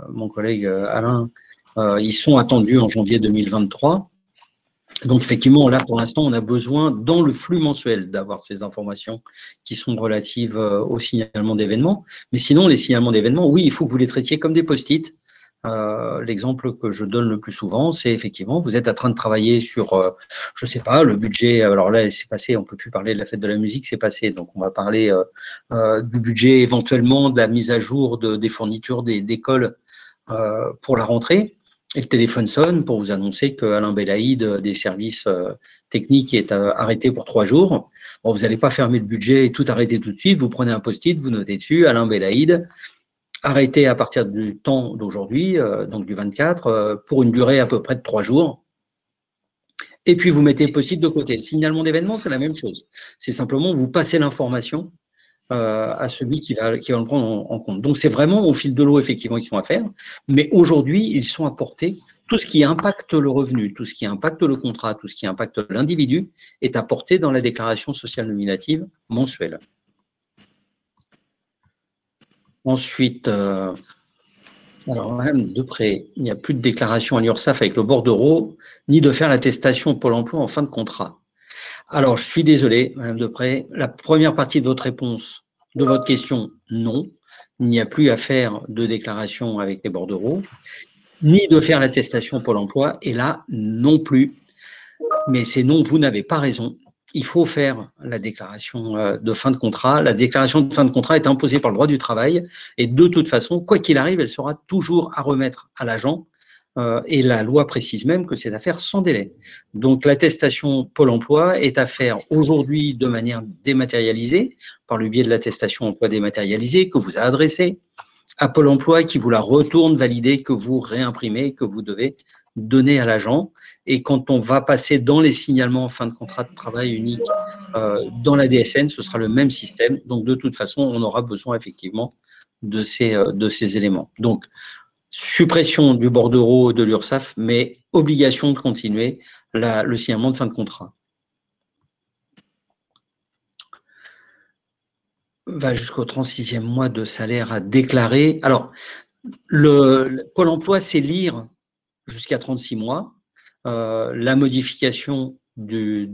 mon collègue Alain, ils sont attendus en janvier 2023. Donc, effectivement, là, pour l'instant, on a besoin, dans le flux mensuel, d'avoir ces informations qui sont relatives au signalement d'événements. Mais sinon, les signalements d'événements, oui, il faut que vous les traitiez comme des post-it. L'exemple que je donne le plus souvent, c'est effectivement, vous êtes en train de travailler sur, je ne sais pas, le budget. Alors là, c'est passé, on ne peut plus parler de la fête de la musique, c'est passé. Donc, on va parler du budget, éventuellement, de la mise à jour des fournitures d'écoles pour la rentrée. Et le téléphone sonne pour vous annoncer qu'Alain Belaïd, des services techniques, est arrêté pour 3 jours. Bon, vous n'allez pas fermer le budget et tout arrêter tout de suite. Vous prenez un post-it, vous notez dessus, Alain Belaïd, arrêté à partir du temps d'aujourd'hui, donc du 24, pour une durée à peu près de 3 jours. Et puis, vous mettez le post-it de côté. Le signalement d'événement, c'est la même chose. C'est simplement, vous passez l'information à celui qui va le prendre en compte. Donc, c'est vraiment au fil de l'eau, effectivement, qu'ils sont à faire. Mais aujourd'hui, ils sont apportés. Tout ce qui impacte le revenu, tout ce qui impacte le contrat, tout ce qui impacte l'individu est apporté dans la déclaration sociale nominative mensuelle. Ensuite, alors, Madame Depré, il n'y a plus de déclaration à l'URSSAF avec le bordereau, ni de faire l'attestation Pôle emploi en fin de contrat. Alors, je suis désolé, Madame Depré, la première partie de votre réponse, de votre question, non. Il n'y a plus à faire de déclaration avec les bordereaux, ni de faire l'attestation Pôle emploi, et là, non plus. Mais c'est non, vous n'avez pas raison. Il faut faire la déclaration de fin de contrat. La déclaration de fin de contrat est imposée par le droit du travail, et de toute façon, quoi qu'il arrive, elle sera toujours à remettre à l'agent. Et la loi précise même que c'est à faire sans délai. Donc, l'attestation Pôle emploi est à faire aujourd'hui de manière dématérialisée, par le biais de l'attestation emploi dématérialisée que vous a adressée à Pôle emploi, qui vous la retourne validée, que vous réimprimez, que vous devez donner à l'agent. Et quand on va passer dans les signalements en fin de contrat de travail unique dans la DSN, ce sera le même système. Donc, de toute façon, on aura besoin effectivement de ces éléments. Donc, suppression du bordereau de l'URSSAF, mais obligation de continuer le signalement de fin de contrat. Va jusqu'au 36e mois de salaire à déclarer. Alors, le Pôle emploi, c'est lire jusqu'à 36 mois. La modification de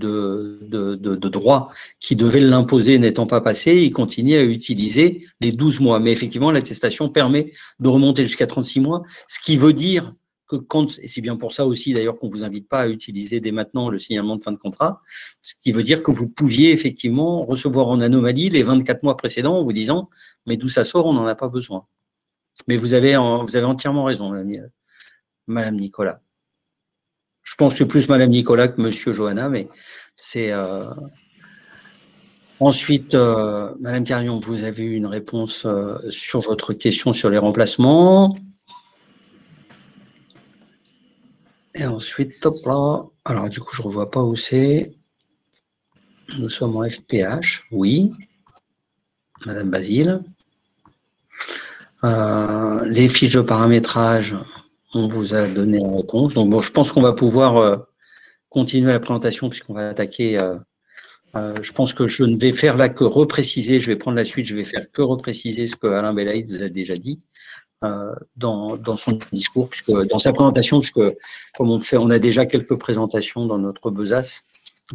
droit qui devait l'imposer n'étant pas passé, il continue à utiliser les 12 mois. Mais effectivement, l'attestation permet de remonter jusqu'à 36 mois, ce qui veut dire que quand, et c'est bien pour ça aussi d'ailleurs qu'on ne vous invite pas à utiliser dès maintenant le signalement de fin de contrat, ce qui veut dire que vous pouviez effectivement recevoir en anomalie les 24 mois précédents en vous disant « mais d'où ça sort, on n'en a pas besoin ». Mais vous avez entièrement raison, Madame Nicolas. Je pense que c'est plus Madame Nicolas que Monsieur Johanna, mais c'est… Ensuite, Madame Carion, vous avez eu une réponse sur votre question sur les remplacements. Et ensuite, hop là. Alors, du coup, je ne revois pas où c'est. Nous sommes en FPH, oui. Madame Basile. Les fiches de paramétrage, on vous a donné la réponse. Donc, bon, je pense qu'on va pouvoir continuer la présentation puisqu'on va attaquer. Je pense que je ne vais faire là que repréciser, je vais prendre la suite, je vais faire que repréciser ce que Alain Belaïd vous a déjà dit dans son discours, puisque dans sa présentation, puisque comme on a déjà quelques présentations dans notre besace,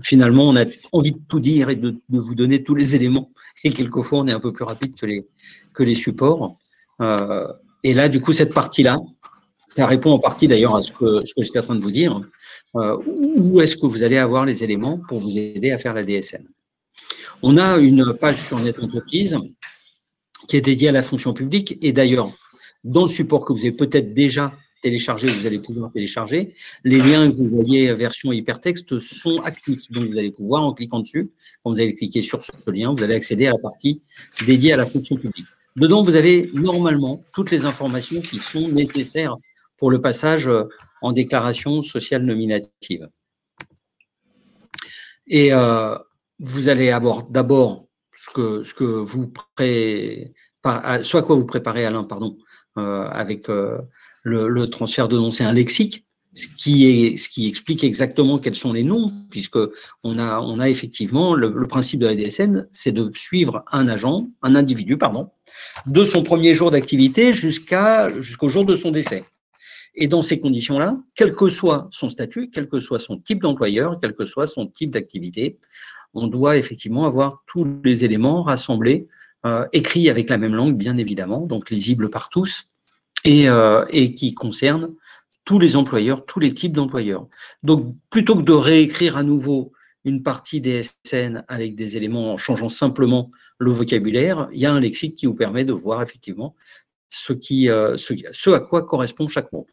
finalement, on a envie de tout dire et de vous donner tous les éléments. Et quelquefois, on est un peu plus rapide que les supports. Et là, du coup, cette partie-là, ça répond en partie d'ailleurs à ce que j'étais en train de vous dire. Où est-ce que vous allez avoir les éléments pour vous aider à faire la DSN? On a une page sur Net Entreprise qui est dédiée à la fonction publique. Et d'ailleurs, dans le support que vous avez peut-être déjà téléchargé, vous allez pouvoir télécharger, les liens que vous voyez version hypertexte sont actifs. Donc, vous allez pouvoir, en cliquant dessus, quand vous allez cliquer sur ce lien, vous allez accéder à la partie dédiée à la fonction publique. Dedans, vous avez normalement toutes les informations qui sont nécessaires pour le passage en déclaration sociale nominative. Et vous allez avoir d'abord ce que vous ce à quoi vous préparez, Alain, pardon, avec le transfert de noms, c'est un lexique, ce qui explique exactement quels sont les noms, puisque on a effectivement le principe de la DSN, c'est de suivre un individu, de son premier jour d'activité jusqu'au jour de son décès. Et dans ces conditions-là, quel que soit son statut, quel que soit son type d'employeur, quel que soit son type d'activité, on doit effectivement avoir tous les éléments rassemblés, écrits avec la même langue, bien évidemment, donc lisibles par tous, et qui concernent tous les employeurs, tous les types d'employeurs. Donc, plutôt que de réécrire à nouveau une partie des SN avec des éléments en changeant simplement le vocabulaire, il y a un lexique qui vous permet de voir effectivement ce à quoi correspond chaque mot.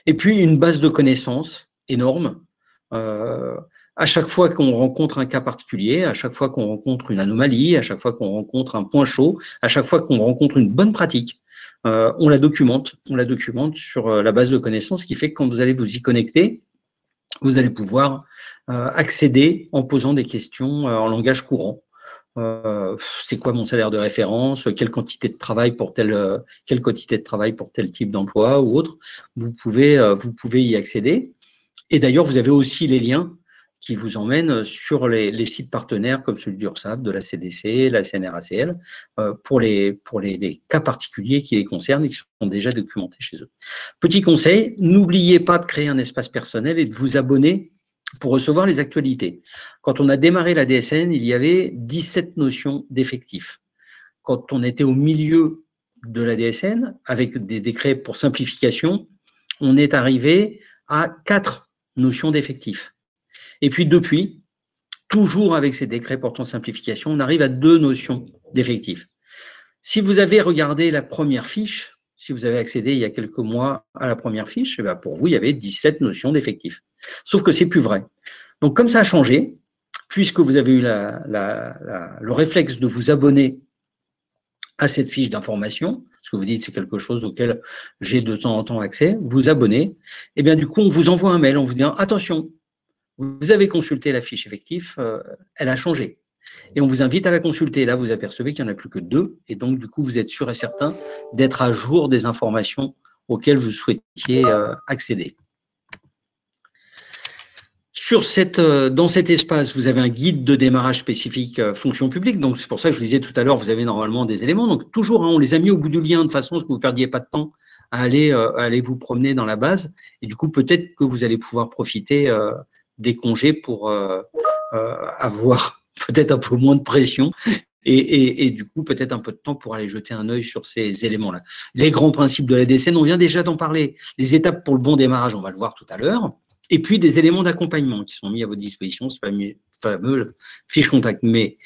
Et puis, une base de connaissances énorme. À chaque fois qu'on rencontre un cas particulier, à chaque fois qu'on rencontre une anomalie, à chaque fois qu'on rencontre un point chaud, à chaque fois qu'on rencontre une bonne pratique, on la documente sur la base de connaissances, ce qui fait que quand vous allez vous y connecter, vous allez pouvoir accéder en posant des questions en langage courant. C'est quoi mon salaire de référence, quelle quantité de travail pour tel type d'emploi ou autre, vous pouvez y accéder. Et d'ailleurs, vous avez aussi les liens qui vous emmènent sur les sites partenaires comme celui d'URSSAF, de la CDC, la CNRACL, pour les cas particuliers qui les concernent et qui sont déjà documentés chez eux. Petit conseil, n'oubliez pas de créer un espace personnel et de vous abonner pour recevoir les actualités. Quand on a démarré la DSN, il y avait 17 notions d'effectifs. Quand on était au milieu de la DSN, avec des décrets pour simplification, on est arrivé à 4 notions d'effectifs. Et puis depuis, toujours avec ces décrets portant simplification, on arrive à 2 notions d'effectifs. Si vous avez regardé la première fiche, si vous avez accédé il y a quelques mois à la première fiche, eh bien pour vous, il y avait 17 notions d'effectifs. Sauf que c'est plus vrai. Donc, comme ça a changé, puisque vous avez eu le réflexe de vous abonner à cette fiche d'information, parce que vous dites c'est quelque chose auquel j'ai de temps en temps accès, vous abonnez, et bien du coup, on vous envoie un mail en vous disant attention, vous avez consulté la fiche effectif, elle a changé. Et on vous invite à la consulter. Là, vous apercevez qu'il n'y en a plus que 2, et donc du coup, vous êtes sûr et certain d'être à jour des informations auxquelles vous souhaitiez accéder. Dans cet espace, vous avez un guide de démarrage spécifique fonction publique. Donc, c'est pour ça que je vous disais tout à l'heure, vous avez normalement des éléments. Donc, toujours, on les a mis au bout du lien de façon à ce que vous ne perdiez pas de temps à aller vous promener dans la base. Et du coup, peut-être que vous allez pouvoir profiter des congés pour avoir peut-être un peu moins de pression et du coup, peut-être un peu de temps pour aller jeter un œil sur ces éléments-là. Les grands principes de la DSN, on vient déjà d'en parler. Les étapes pour le bon démarrage, on va le voir tout à l'heure. Et puis, des éléments d'accompagnement qui sont mis à votre disposition, ce fameux fiche contact. Mais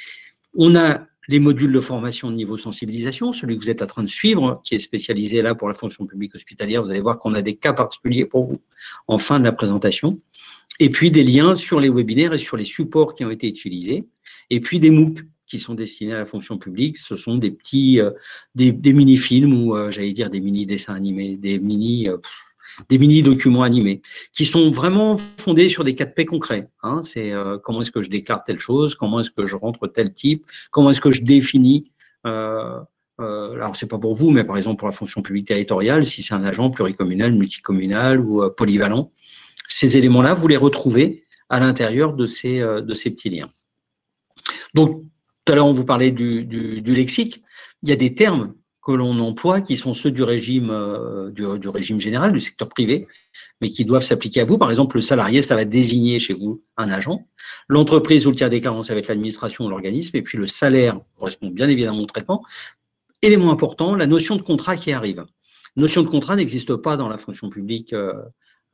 on a les modules de formation de niveau sensibilisation, celui que vous êtes en train de suivre, qui est spécialisé là pour la fonction publique hospitalière. Vous allez voir qu'on a des cas particuliers pour vous en fin de la présentation. Et puis, des liens sur les webinaires et sur les supports qui ont été utilisés. Et puis, des MOOC qui sont destinés à la fonction publique. Ce sont des petits, des mini-films ou, j'allais dire, des mini-dessins animés, des mini-documents animés, qui sont vraiment fondés sur des cas de paix concrets. Hein. C'est comment est-ce que je déclare telle chose, comment est-ce que je rentre tel type, comment est-ce que je définis. Alors, c'est pas pour vous, mais par exemple pour la fonction publique territoriale, si c'est un agent pluricommunal, multicommunal ou polyvalent, ces éléments-là, vous les retrouvez à l'intérieur de ces petits liens. Donc, tout à l'heure, on vous parlait du lexique. Il y a des termes que l'on emploie qui sont ceux du régime général, du secteur privé, mais qui doivent s'appliquer à vous. Par exemple, le salarié, ça va désigner chez vous un agent. L'entreprise ou le tiers déclarant, ça va être l'administration ou l'organisme. Et puis le salaire correspond bien évidemment au traitement. Élément important, la notion de contrat qui arrive. Notion de contrat n'existe pas dans la fonction publique.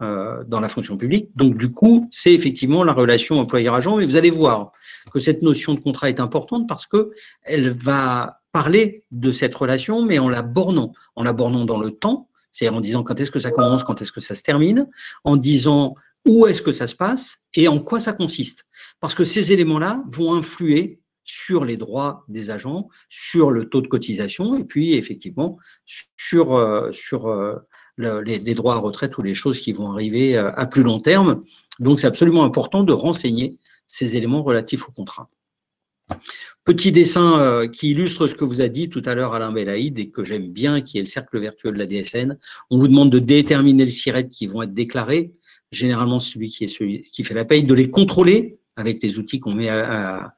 Donc, du coup, c'est effectivement la relation employeur-agent. Mais vous allez voir que cette notion de contrat est importante parce qu'elle va parler de cette relation, mais en la bornant dans le temps, c'est-à-dire en disant quand est-ce que ça commence, quand est-ce que ça se termine, en disant où est-ce que ça se passe et en quoi ça consiste. Parce que ces éléments-là vont influer sur les droits des agents, sur le taux de cotisation et puis effectivement sur les droits à retraite ou les choses qui vont arriver à plus long terme. Donc, c'est absolument important de renseigner ces éléments relatifs au contrat. Petit dessin qui illustre ce que vous a dit tout à l'heure Alain Belaïd et que j'aime bien, qui est le cercle vertueux de la DSN. On vous demande de déterminer les SIRET qui vont être déclarés, généralement celui qui fait la paye, de les contrôler avec les outils qu'on met à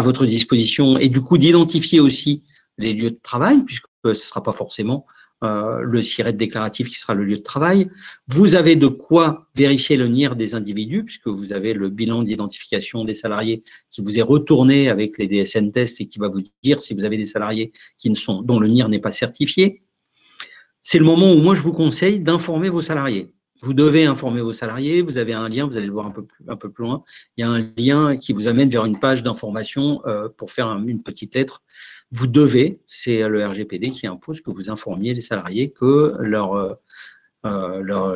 votre disposition et du coup d'identifier aussi les lieux de travail, puisque ce ne sera pas forcément le SIRET déclaratif qui sera le lieu de travail. Vous avez de quoi vérifier le NIR des individus, puisque vous avez le bilan d'identification des salariés qui vous est retourné avec les DSN tests et qui va vous dire si vous avez des salariés dont le NIR n'est pas certifié. C'est le moment où moi je vous conseille d'informer vos salariés. Vous devez informer vos salariés, vous avez un lien, vous allez le voir un peu plus loin, il y a un lien qui vous amène vers une page d'information pour faire une petite lettre. Vous devez, c'est le RGPD qui impose que vous informiez les salariés que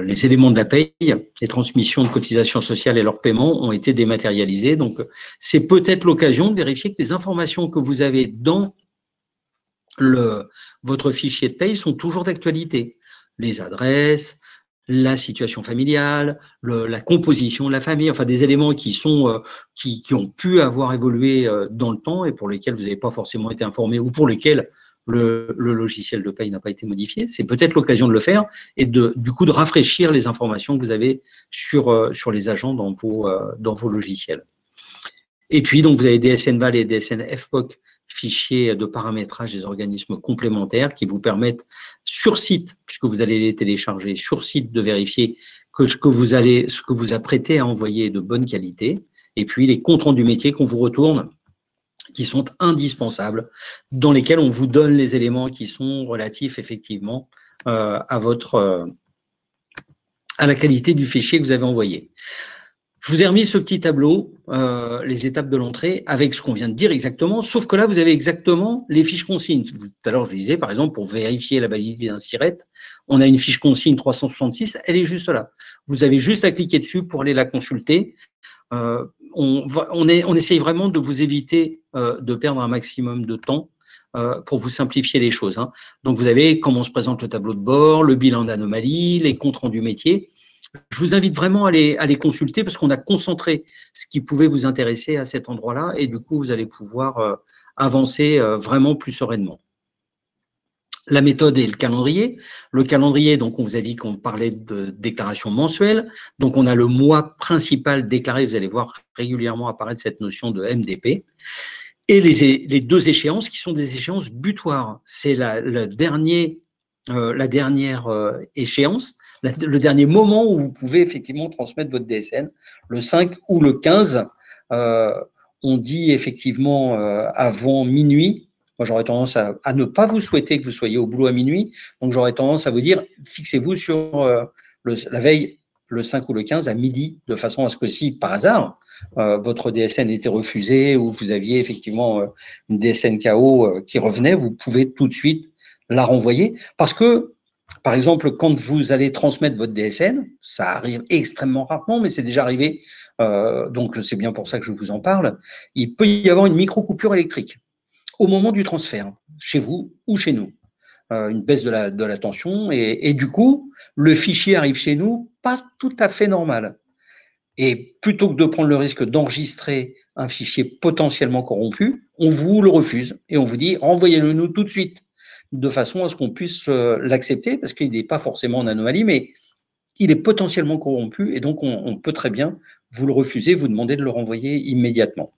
les éléments de la paye, les transmissions de cotisations sociales et leurs paiements ont été dématérialisés. Donc, c'est peut-être l'occasion de vérifier que les informations que vous avez dans votre fichier de paye sont toujours d'actualité. Les adresses, la situation familiale, la composition de la famille, enfin des éléments qui ont pu avoir évolué dans le temps et pour lesquels vous n'avez pas forcément été informé ou pour lesquels le logiciel de paye n'a pas été modifié. C'est peut-être l'occasion de le faire et du coup de rafraîchir les informations que vous avez sur les agents dans vos logiciels. Et puis donc vous avez DSN-VAL et DSN-FPOC, fichiers de paramétrage des organismes complémentaires qui vous permettent sur site, puisque vous allez les télécharger sur site, de vérifier que ce que vous apprêtez à envoyer est de bonne qualité. Et puis les comptes rendus métiers qu'on vous retourne, qui sont indispensables, dans lesquels on vous donne les éléments qui sont relatifs effectivement à la qualité du fichier que vous avez envoyé. Je vous ai remis ce petit tableau, les étapes de l'entrée, avec ce qu'on vient de dire exactement, sauf que là, vous avez exactement les fiches consignes. Tout à l'heure, je vous disais, par exemple, pour vérifier la validité d'un SIRET, on a une fiche consigne 366, elle est juste là. Vous avez juste à cliquer dessus pour aller la consulter. On essaye vraiment de vous éviter de perdre un maximum de temps pour vous simplifier les choses. Hein. Donc, vous avez comment se présente le tableau de bord, le bilan d'anomalie, les comptes rendus métiers. Je vous invite vraiment à les consulter parce qu'on a concentré ce qui pouvait vous intéresser à cet endroit-là et du coup, vous allez pouvoir avancer vraiment plus sereinement. La méthode et le calendrier. Le calendrier, donc on vous a dit qu'on parlait de déclaration mensuelle. Donc on a le mois principal déclaré, vous allez voir régulièrement apparaître cette notion de MDP. Et les deux échéances qui sont des échéances butoirs. C'est le dernier la dernière échéance, le dernier moment où vous pouvez effectivement transmettre votre DSN, le 5 ou le 15. On dit effectivement avant minuit. Moi, j'aurais tendance à ne pas vous souhaiter que vous soyez au boulot à minuit. Donc, j'aurais tendance à vous dire, fixez-vous sur la veille, le 5 ou le 15 à midi, de façon à ce que si, par hasard, votre DSN était refusé ou vous aviez effectivement une DSN KO qui revenait, vous pouvez tout de suite la renvoyer. Parce que, par exemple, quand vous allez transmettre votre DSN, ça arrive extrêmement rarement, mais c'est déjà arrivé, donc c'est bien pour ça que je vous en parle, il peut y avoir une micro-coupure électrique au moment du transfert, chez vous ou chez nous. Une baisse de la tension et du coup, le fichier arrive chez nous pas tout à fait normal. Et plutôt que de prendre le risque d'enregistrer un fichier potentiellement corrompu, on vous le refuse et on vous dit renvoyez-le nous tout de suite, de façon à ce qu'on puisse l'accepter, parce qu'il n'est pas forcément en anomalie, mais il est potentiellement corrompu et donc on peut très bien vous le refuser, vous demander de le renvoyer immédiatement.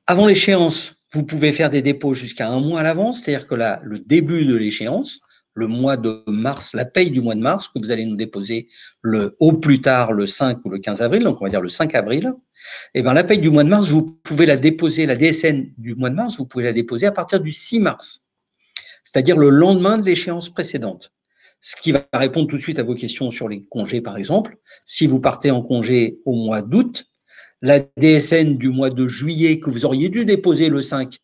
Avant l'échéance, vous pouvez faire des dépôts jusqu'à 1 mois à l'avance, c'est-à-dire que là, le début de l'échéance, le mois de mars, la paye du mois de mars, que vous allez nous déposer au plus tard le 5 ou le 15 avril, donc on va dire le 5 avril, et bien la paye du mois de mars, vous pouvez la déposer, la DSN du mois de mars, vous pouvez la déposer à partir du 6 mars, c'est-à-dire le lendemain de l'échéance précédente. Ce qui va répondre tout de suite à vos questions sur les congés, par exemple. Si vous partez en congé au mois d'août, la DSN du mois de juillet que vous auriez dû déposer le 5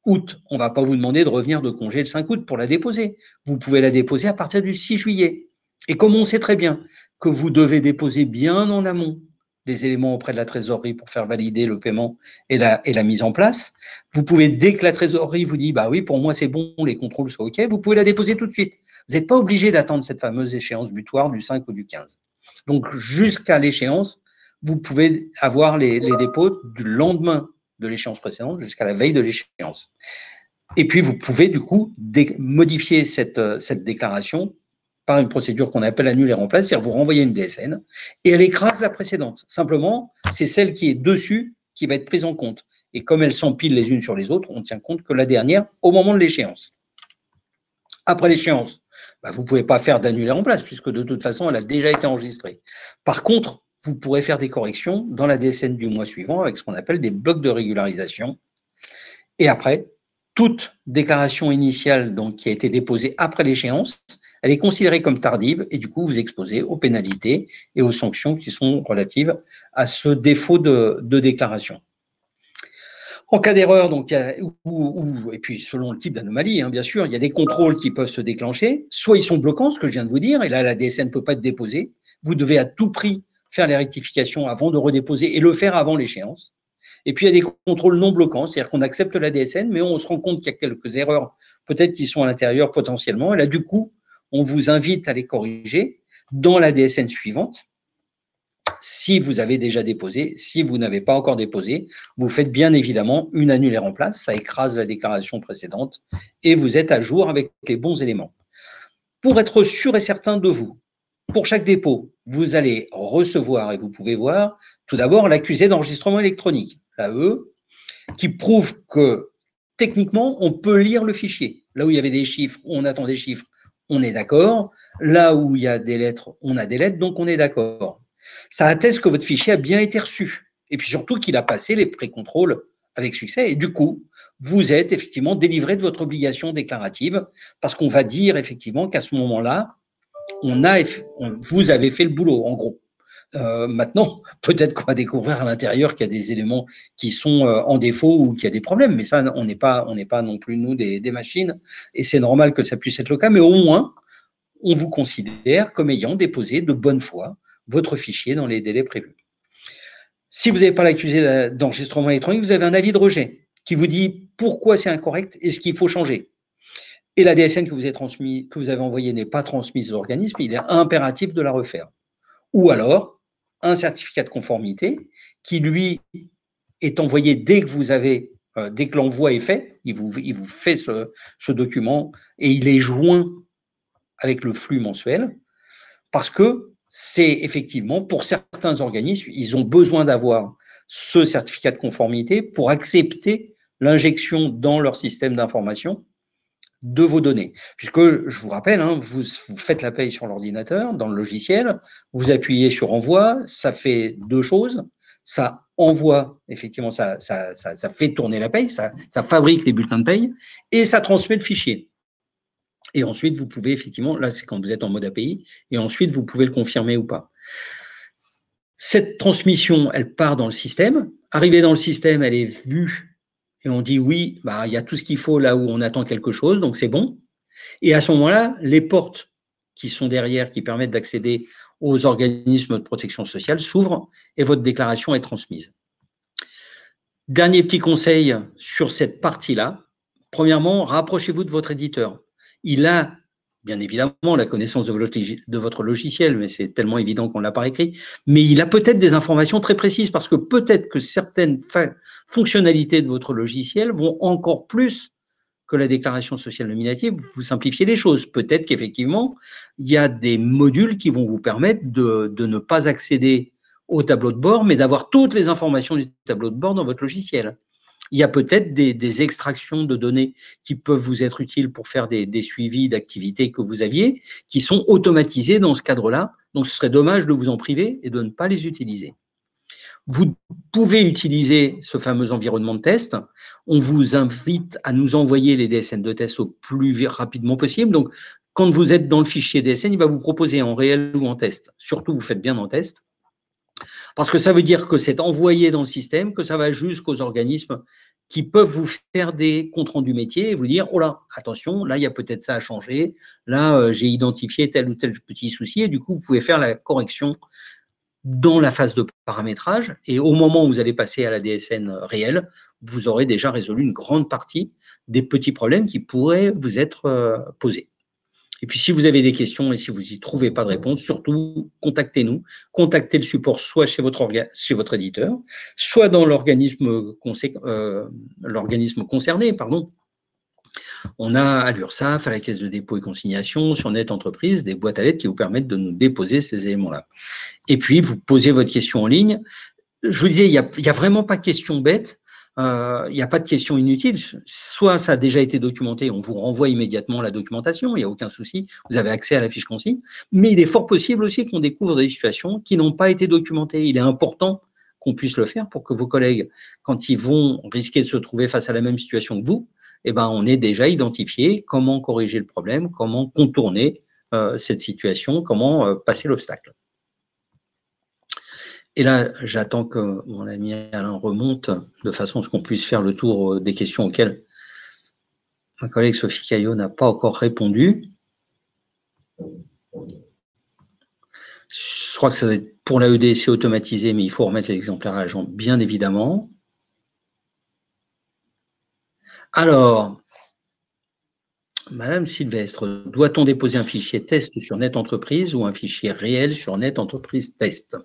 août, on ne va pas vous demander de revenir de congé le 5 août pour la déposer. Vous pouvez la déposer à partir du 6 juillet. Et comme on sait très bien que vous devez déposer bien en amont les éléments auprès de la trésorerie pour faire valider le paiement et la mise en place, vous pouvez, dès que la trésorerie vous dit « bah oui, pour moi c'est bon, les contrôles sont OK », vous pouvez la déposer tout de suite. Vous n'êtes pas obligé d'attendre cette fameuse échéance butoir du 5 ou du 15. Donc, jusqu'à l'échéance, vous pouvez avoir les dépôts du lendemain de l'échéance précédente jusqu'à la veille de l'échéance. Et puis, vous pouvez du coup modifier cette déclaration par une procédure qu'on appelle annule et remplace, c'est-à-dire vous renvoyez une DSN et elle écrase la précédente. Simplement, c'est celle qui est dessus qui va être prise en compte. Et comme elles s'empilent les unes sur les autres, on ne tient compte que la dernière au moment de l'échéance. Après l'échéance, vous ne pouvez pas faire d'annulé en place, puisque de toute façon, elle a déjà été enregistrée. Par contre, vous pourrez faire des corrections dans la DSN du mois suivant avec ce qu'on appelle des blocs de régularisation. Et après, toute déclaration initiale donc, qui a été déposée après l'échéance, elle est considérée comme tardive et du coup, vous exposez aux pénalités et aux sanctions qui sont relatives à ce défaut de déclaration. En cas d'erreur, donc, et puis selon le type d'anomalie, bien sûr, il y a des contrôles qui peuvent se déclencher. Soit ils sont bloquants, ce que je viens de vous dire, et là, la DSN ne peut pas être déposée. Vous devez à tout prix faire les rectifications avant de redéposer et le faire avant l'échéance. Et puis, il y a des contrôles non bloquants, c'est-à-dire qu'on accepte la DSN, mais on se rend compte qu'il y a quelques erreurs, peut-être qui sont à l'intérieur potentiellement. Et là, du coup, on vous invite à les corriger dans la DSN suivante. Si vous avez déjà déposé, si vous n'avez pas encore déposé, vous faites bien évidemment une annulée en place, ça écrase la déclaration précédente et vous êtes à jour avec les bons éléments. Pour être sûr et certain de vous, pour chaque dépôt, vous allez recevoir, et vous pouvez voir, tout d'abord l'accusé d'enregistrement électronique, l'AE, qui prouve que techniquement, on peut lire le fichier. Là où il y avait des chiffres, on attend des chiffres, on est d'accord. Là où il y a des lettres, on a des lettres, donc on est d'accord. Ça atteste que votre fichier a bien été reçu. Et puis surtout qu'il a passé les pré-contrôles avec succès. Et du coup, vous êtes effectivement délivré de votre obligation déclarative parce qu'on va dire effectivement qu'à ce moment-là, vous avez fait le boulot, en gros. Maintenant, peut-être qu'on va découvrir à l'intérieur qu'il y a des éléments qui sont en défaut ou qu'il y a des problèmes. Mais ça, on n'est pas non plus, nous, des machines. Et c'est normal que ça puisse être le cas. Mais au moins, on vous considère comme ayant déposé de bonne foi votre fichier dans les délais prévus. Si vous n'avez pas l'accusé d'enregistrement électronique, vous avez un avis de rejet qui vous dit pourquoi c'est incorrect et ce qu'il faut changer. Et la DSN que vous avez envoyée n'est pas transmise à l'organisme, il est impératif de la refaire. Ou alors, un certificat de conformité qui, lui, est envoyé dès que l'envoi est fait, il vous fait ce document et il est joint avec le flux mensuel parce que c'est effectivement, pour certains organismes, ils ont besoin d'avoir ce certificat de conformité pour accepter l'injection dans leur système d'information de vos données. Puisque, je vous rappelle, hein, vous faites la paye sur l'ordinateur, dans le logiciel, vous appuyez sur envoi, ça fait deux choses. Ça envoie, effectivement, ça fait tourner la paye, ça fabrique les bulletins de paye, et ça transmet le fichier. Et ensuite, vous pouvez effectivement, là c'est quand vous êtes en mode API, et ensuite vous pouvez le confirmer ou pas. Cette transmission, elle part dans le système. Arrivée dans le système, elle est vue et on dit oui, bah, il y a tout ce qu'il faut là où on attend quelque chose, donc c'est bon. Et à ce moment-là, les portes qui sont derrière, qui permettent d'accéder aux organismes de protection sociale s'ouvrent et votre déclaration est transmise. Dernier petit conseil sur cette partie-là. Premièrement, rapprochez-vous de votre éditeur. Il a bien évidemment la connaissance de votre logiciel, mais c'est tellement évident qu'on ne l'a pas écrit, mais il a peut-être des informations très précises parce que peut-être que certaines fonctionnalités de votre logiciel vont encore plus que la déclaration sociale nominative, vous simplifiez les choses. Peut-être qu'effectivement, il y a des modules qui vont vous permettre de ne pas accéder au tableau de bord, mais d'avoir toutes les informations du tableau de bord dans votre logiciel. Il y a peut-être des extractions de données qui peuvent vous être utiles pour faire des suivis d'activités que vous aviez, qui sont automatisés dans ce cadre-là. Donc, ce serait dommage de vous en priver et de ne pas les utiliser. Vous pouvez utiliser ce fameux environnement de test. On vous invite à nous envoyer les DSN de test au plus rapidement possible. Donc, quand vous êtes dans le fichier DSN, il va vous proposer en réel ou en test. Surtout, vous faites bien en test. Parce que ça veut dire que c'est envoyé dans le système, que ça va jusqu'aux organismes qui peuvent vous faire des comptes rendus métiers et vous dire « Oh là, attention, là, il y a peut-être ça à changer. Là, j'ai identifié tel ou tel petit souci. » Et du coup, vous pouvez faire la correction dans la phase de paramétrage. Et au moment où vous allez passer à la DSN réelle, vous aurez déjà résolu une grande partie des petits problèmes qui pourraient vous être posés. Et puis, si vous avez des questions et si vous n'y trouvez pas de réponse, surtout, contactez-nous. Contactez le support soit chez votre éditeur, soit dans l'organisme concerné. On a à l'URSSAF, à la Caisse de dépôt et consignation, sur Net Entreprise, des boîtes à lettres qui vous permettent de nous déposer ces éléments-là. Et puis, vous posez votre question en ligne. Je vous disais, il n'y a vraiment pas de question bête. Il n'y a pas de questions inutiles. Soit ça a déjà été documenté, on vous renvoie immédiatement la documentation, il n'y a aucun souci, vous avez accès à la fiche consigne, mais il est fort possible aussi qu'on découvre des situations qui n'ont pas été documentées. Il est important qu'on puisse le faire pour que vos collègues, quand ils vont risquer de se trouver face à la même situation que vous, eh ben, on ait déjà identifié comment corriger le problème, comment contourner cette situation, comment passer l'obstacle. Et là, j'attends que mon ami Alain remonte de façon à ce qu'on puisse faire le tour des questions auxquelles ma collègue Sophie Caillot n'a pas encore répondu. Je crois que ça va être pour la EDC automatisé, mais il faut remettre l'exemplaire à l'agent, bien évidemment. Alors, Madame Sylvestre, doit-on déposer un fichier test sur Net Entreprise ou un fichier réel sur Net Entreprise Test ?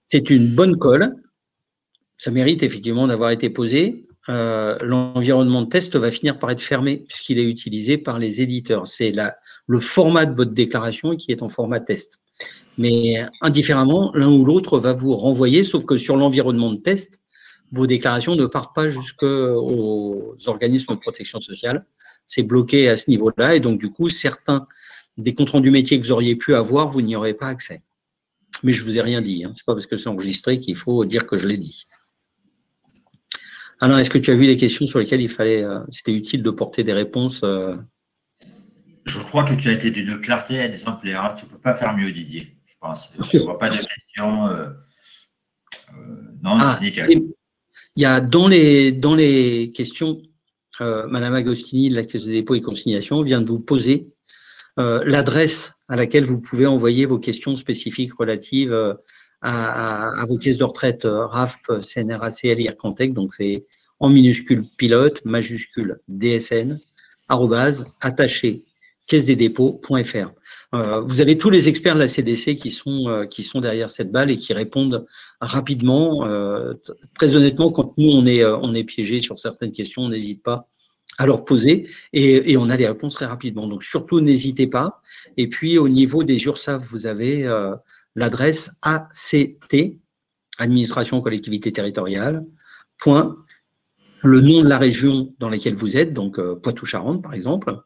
C'est une bonne colle. Ça mérite effectivement d'avoir été posé. L'environnement de test va finir par être fermé puisqu'il est utilisé par les éditeurs. C'est le format de votre déclaration qui est en format test. Mais indifféremment, l'un ou l'autre va vous renvoyer, sauf que sur l'environnement de test, vos déclarations ne partent pas jusqu'aux organismes de protection sociale. C'est bloqué à ce niveau-là et donc du coup, certains des comptes rendus métiers que vous auriez pu avoir, vous n'y aurez pas accès. Mais je ne vous ai rien dit. Hein. Ce n'est pas parce que c'est enregistré qu'il faut dire que je l'ai dit. Alain, est-ce que tu as vu les questions sur lesquelles c'était utile de porter des réponses Je crois que tu as été d'une clarté exemplaire. Tu ne peux pas faire mieux, Didier, je pense. Je ne vois pas de questions. Non, c'est nickel. Il y a dans les questions, Madame Agostini de la Caisse de dépôt et consignation vient de vous poser l'adresse à laquelle vous pouvez envoyer vos questions spécifiques relatives à vos caisses de retraite RAFP, CNRACL, IRCANTEC. Donc, c'est en minuscule pilote, majuscule DSN, @ caisse-des-dépôts.fr. Vous avez tous les experts de la CDC qui sont derrière cette balle et qui répondent rapidement. Très honnêtement, quand nous, on est piégé sur certaines questions, on n'hésite pas à leur poser et on a les réponses très rapidement. Donc, surtout, n'hésitez pas. Et puis, au niveau des URSSAF, vous avez l'adresse ACT, Administration Collectivité Territoriale, le nom de la région dans laquelle vous êtes, donc Poitou-Charentes par exemple,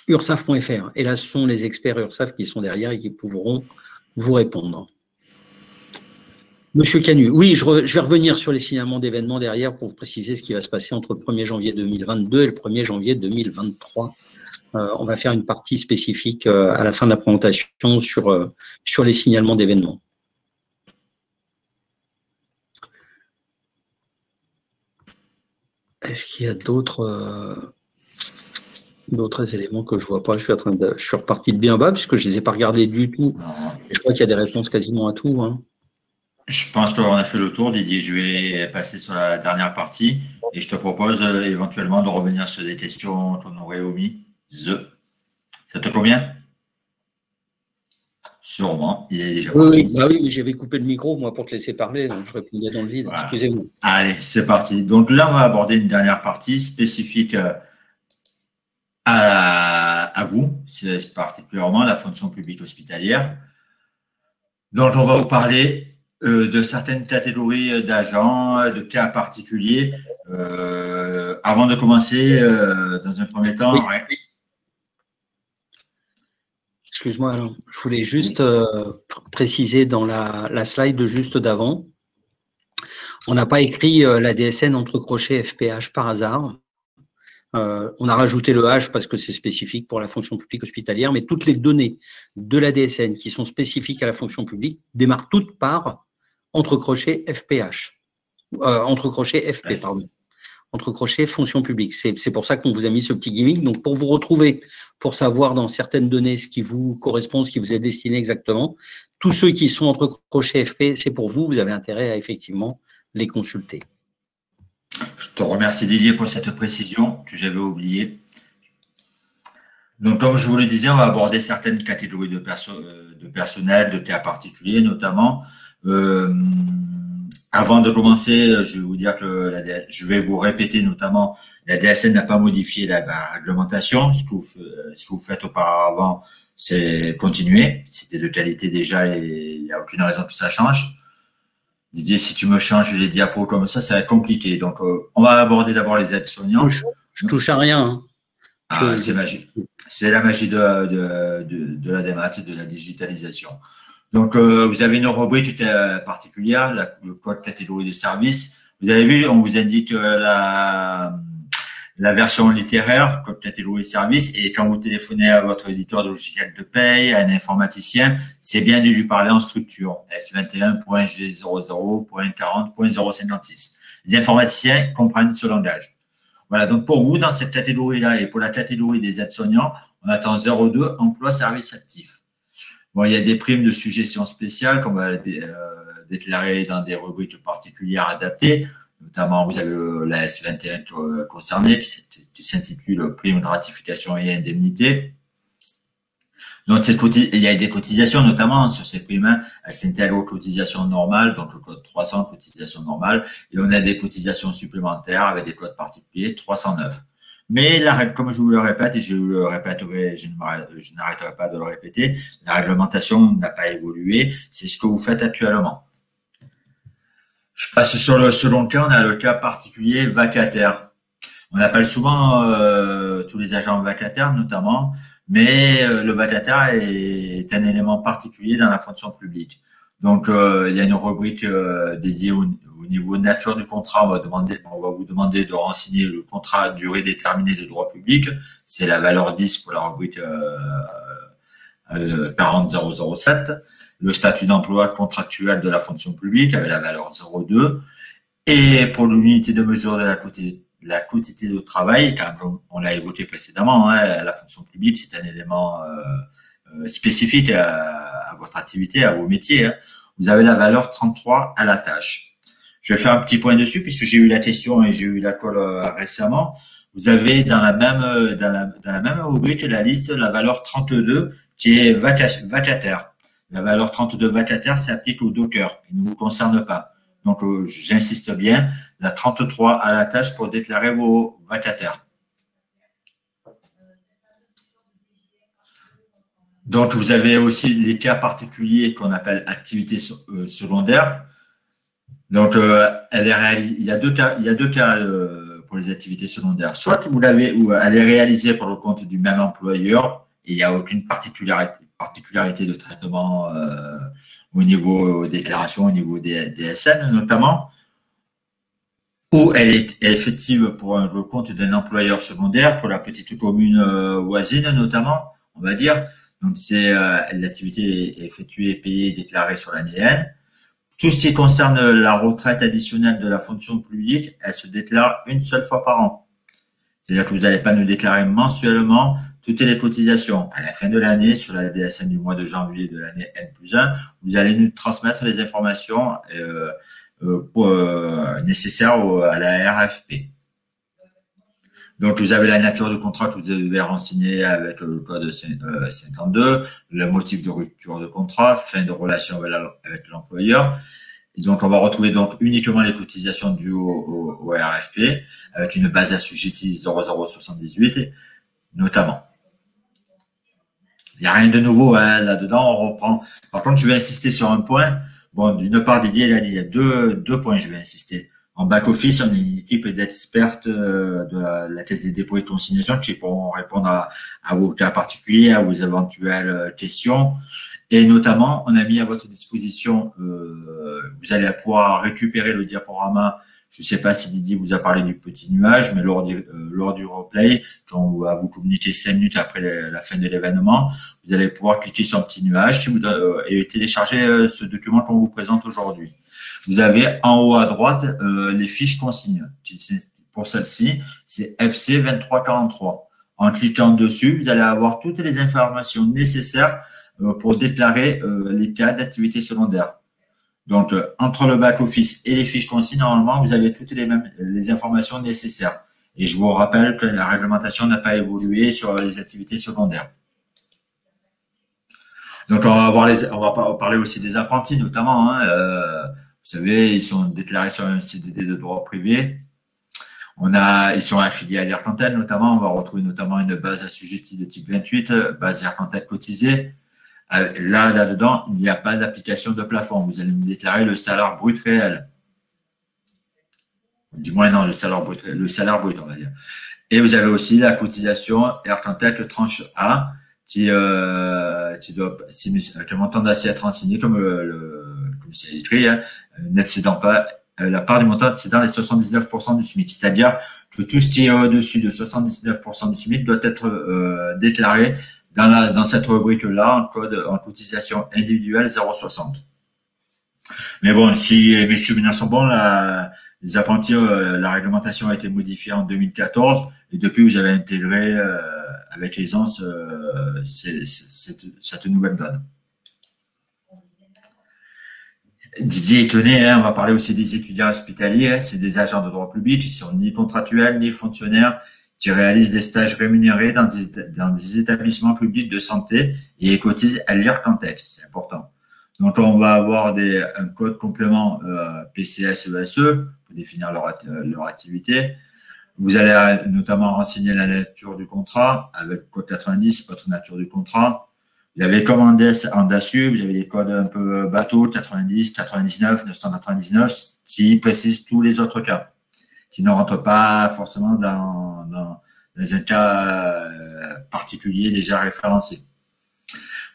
@ursaf.fr. Et là, ce sont les experts URSAF qui sont derrière et qui pourront vous répondre. Monsieur Canu, oui, je vais revenir sur les signalements d'événements derrière pour vous préciser ce qui va se passer entre le 1er janvier 2022 et le 1er janvier 2023. On va faire une partie spécifique à la fin de la présentation sur les signalements d'événements. Est-ce qu'il y a d'autres éléments que je ne vois pas? Je suis reparti de bien bas puisque je ne les ai pas regardés du tout. Et je crois qu'il y a des réponses quasiment à tout. Hein. Je pense qu'on a fait le tour, Didier. Je vais passer sur la dernière partie et je te propose éventuellement de revenir sur des questions qu'on aurait omis. Ça te convient? Sûrement, il est déjà parti. Oui, bah oui, mais j'avais coupé le micro, moi, pour te laisser parler, donc je répondais dans le vide. Voilà. Excusez-moi. Allez, c'est parti. Donc là, on va aborder une dernière partie spécifique à vous, c'est particulièrement la fonction publique hospitalière. Donc, on va vous parler de certaines catégories d'agents, de cas particuliers. Avant de commencer, dans un premier temps… Oui. Excuse-moi, alors, je voulais juste préciser dans la slide juste d'avant, on n'a pas écrit la DSN entre crochets FPH par hasard. On a rajouté le H parce que c'est spécifique pour la fonction publique hospitalière, mais toutes les données de la DSN qui sont spécifiques à la fonction publique démarrent toutes par entre crochets FPH, entre crochets FP, pardon. Entre crochets fonction publique. C'est pour ça qu'on vous a mis ce petit gimmick. Donc, pour vous retrouver, pour savoir dans certaines données ce qui vous correspond, ce qui vous est destiné exactement, tous ceux qui sont entre crochets FP, c'est pour vous. Vous avez intérêt à effectivement les consulter. Je te remercie Didier pour cette précision que j'avais oubliée. Donc, comme je vous le disais, on va aborder certaines catégories de personnel, de cas particuliers notamment. Avant de commencer, je vais vous dire que je vais vous répéter notamment, la DSN n'a pas modifié la réglementation. Ce que vous faites auparavant, c'est continuer. C'était de qualité déjà et il n'y a aucune raison que ça change. Didier, si tu me changes les diapos comme ça va être compliqué. Donc, on va aborder d'abord les aides-soignants. Je touche à rien. Hein. Ah, c'est magique. C'est la magie de la démat, de la digitalisation. Donc, vous avez une rubrique particulière, le code catégorie de service. Vous avez vu, on vous indique la version littéraire, code catégorie de service. Et quand vous téléphonez à votre éditeur de logiciel de paye, à un informaticien, c'est bien de lui parler en structure. S21.G00.40.056. Les informaticiens comprennent ce langage. Voilà, donc pour vous, dans cette catégorie-là et pour la catégorie des aides-soignants, on attend 02, emploi, service actif. Bon, il y a des primes de suggestions spéciales qu'on va déclarer dans des rubriques particulières adaptées. Notamment, vous avez la S21 concernée qui s'intitule prime de ratification et indemnité. Donc, il y a des cotisations notamment sur ces primes. Elles s'intègrent aux cotisations normales, donc le code 300, cotisation normale. Et on a des cotisations supplémentaires avec des codes particuliers, 309. Mais comme je vous le répète, et je vous le répéterai, je n'arrêterai pas de le répéter, la réglementation n'a pas évolué. C'est ce que vous faites actuellement. Je passe sur le second cas, on a le cas particulier vacataire. On appelle souvent tous les agents vacataires notamment, mais le vacataire est un élément particulier dans la fonction publique. Donc, il y a une rubrique dédiée au niveau nature du contrat. On va vous demander de renseigner le contrat à durée déterminée de droit public. C'est la valeur 10 pour la rubrique 40007. Le statut d'emploi contractuel de la fonction publique avec la valeur 02. Et pour l'unité de mesure de la quantité de travail, comme on l'a évoqué précédemment, hein, la fonction publique, c'est un élément spécifique à votre activité, à vos métiers. Hein. Vous avez la valeur 33 à la tâche. Je vais faire un petit point dessus puisque j'ai eu la question et j'ai eu la colle récemment. Vous avez dans la même rubrique la liste la valeur 32 qui est vacataire. La valeur 32 vacataire s'applique au docker, il ne vous concerne pas. Donc, j'insiste bien, la 33 à la tâche pour déclarer vos vacataires. Donc, vous avez aussi les cas particuliers qu'on appelle activités secondaires. Donc, il y a deux cas pour les activités secondaires. Soit vous l'avez, ou elle est réalisée pour le compte du même employeur et il n'y a aucune particularité de traitement au niveau déclaration, au niveau des DSN notamment, ou elle est effective pour le compte d'un employeur secondaire, pour la petite commune voisine notamment, on va dire. Donc, c'est l'activité est effectuée, payée, déclarée sur l'année N. Tout ce qui concerne la retraite additionnelle de la fonction publique, elle se déclare une seule fois par an. C'est-à-dire que vous n'allez pas nous déclarer mensuellement toutes les cotisations. À la fin de l'année, sur la DSN du mois de janvier de l'année N+1, vous allez nous transmettre les informations nécessaires à la RFP. Donc, vous avez la nature de contrat que vous devez renseigner avec le code 52, le motif de rupture de contrat, fin de relation avec l'employeur. Et donc, on va retrouver donc uniquement les cotisations dues au RFP avec une base assujettie 0078 notamment. Il n'y a rien de nouveau hein, là-dedans, on reprend. Par contre, je vais insister sur un point. Bon, d'une part, Didier l'a dit, il y a deux points, je vais insister. En back-office, on est une équipe d'experts de la Caisse des dépôts et consignations qui pourront répondre à vos cas particuliers, à vos éventuelles questions. Et notamment, on a mis à votre disposition, vous allez pouvoir récupérer le diaporama. Je ne sais pas si Didier vous a parlé du petit nuage, mais lors du replay, quand on va vous communiquer 5 minutes après la fin de l'événement, vous allez pouvoir cliquer sur un petit nuage et télécharger ce document qu'on vous présente aujourd'hui. Vous avez en haut à droite les fiches consignes. Pour celle-ci, c'est FC 2343. En cliquant dessus, vous allez avoir toutes les informations nécessaires pour déclarer les cas d'activité secondaire. Donc, entre le back-office et les fiches consignes, normalement, vous avez toutes les informations nécessaires. Et je vous rappelle que la réglementation n'a pas évolué sur les activités secondaires. Donc, on va parler aussi des apprentis, notamment. Hein, vous savez, ils sont déclarés sur un CDD de droit privé. Ils sont affiliés à l'Ircantec, notamment. On va retrouver notamment une base assujettie de type 28, base Ircantec cotisée. Là-dedans, il n'y a pas d'application de plafond. Vous allez me déclarer le salaire brut réel. Du moins, non, le salaire brut, on va dire. Et vous avez aussi la cotisation Ircantec tranche A qui doit, avec le montant d'assiette renseigné, comme c'est écrit, hein, n'excédant pas la part du montant excédant les 79% du SMIC. C'est-à-dire que tout ce qui est au-dessus de 79% du SMIC doit être déclaré dans cette rubrique-là, en cotisation individuelle 0,60. Mais bon, si mes souvenirs sont bons, les apprentis, la réglementation a été modifiée en 2014 et depuis, vous avez intégré avec aisance cette nouvelle donne. Didier étonné, hein, on va parler aussi des étudiants hospitaliers, hein, c'est des agents de droit public, ils sont ni contractuels ni fonctionnaires, qui réalisent des stages rémunérés dans des établissements publics de santé et cotisent à l'Ircantec, c'est important. Donc, on va avoir un code complément PCS-ESE pour définir leur activité. Vous allez notamment renseigner la nature du contrat avec le code 90, autre nature du contrat. Vous avez comme en DASU, vous avez des codes un peu bateau, 90, 99, 999, qui précisent tous les autres cas, qui ne rentrent pas forcément dans un cas particulier déjà référencé.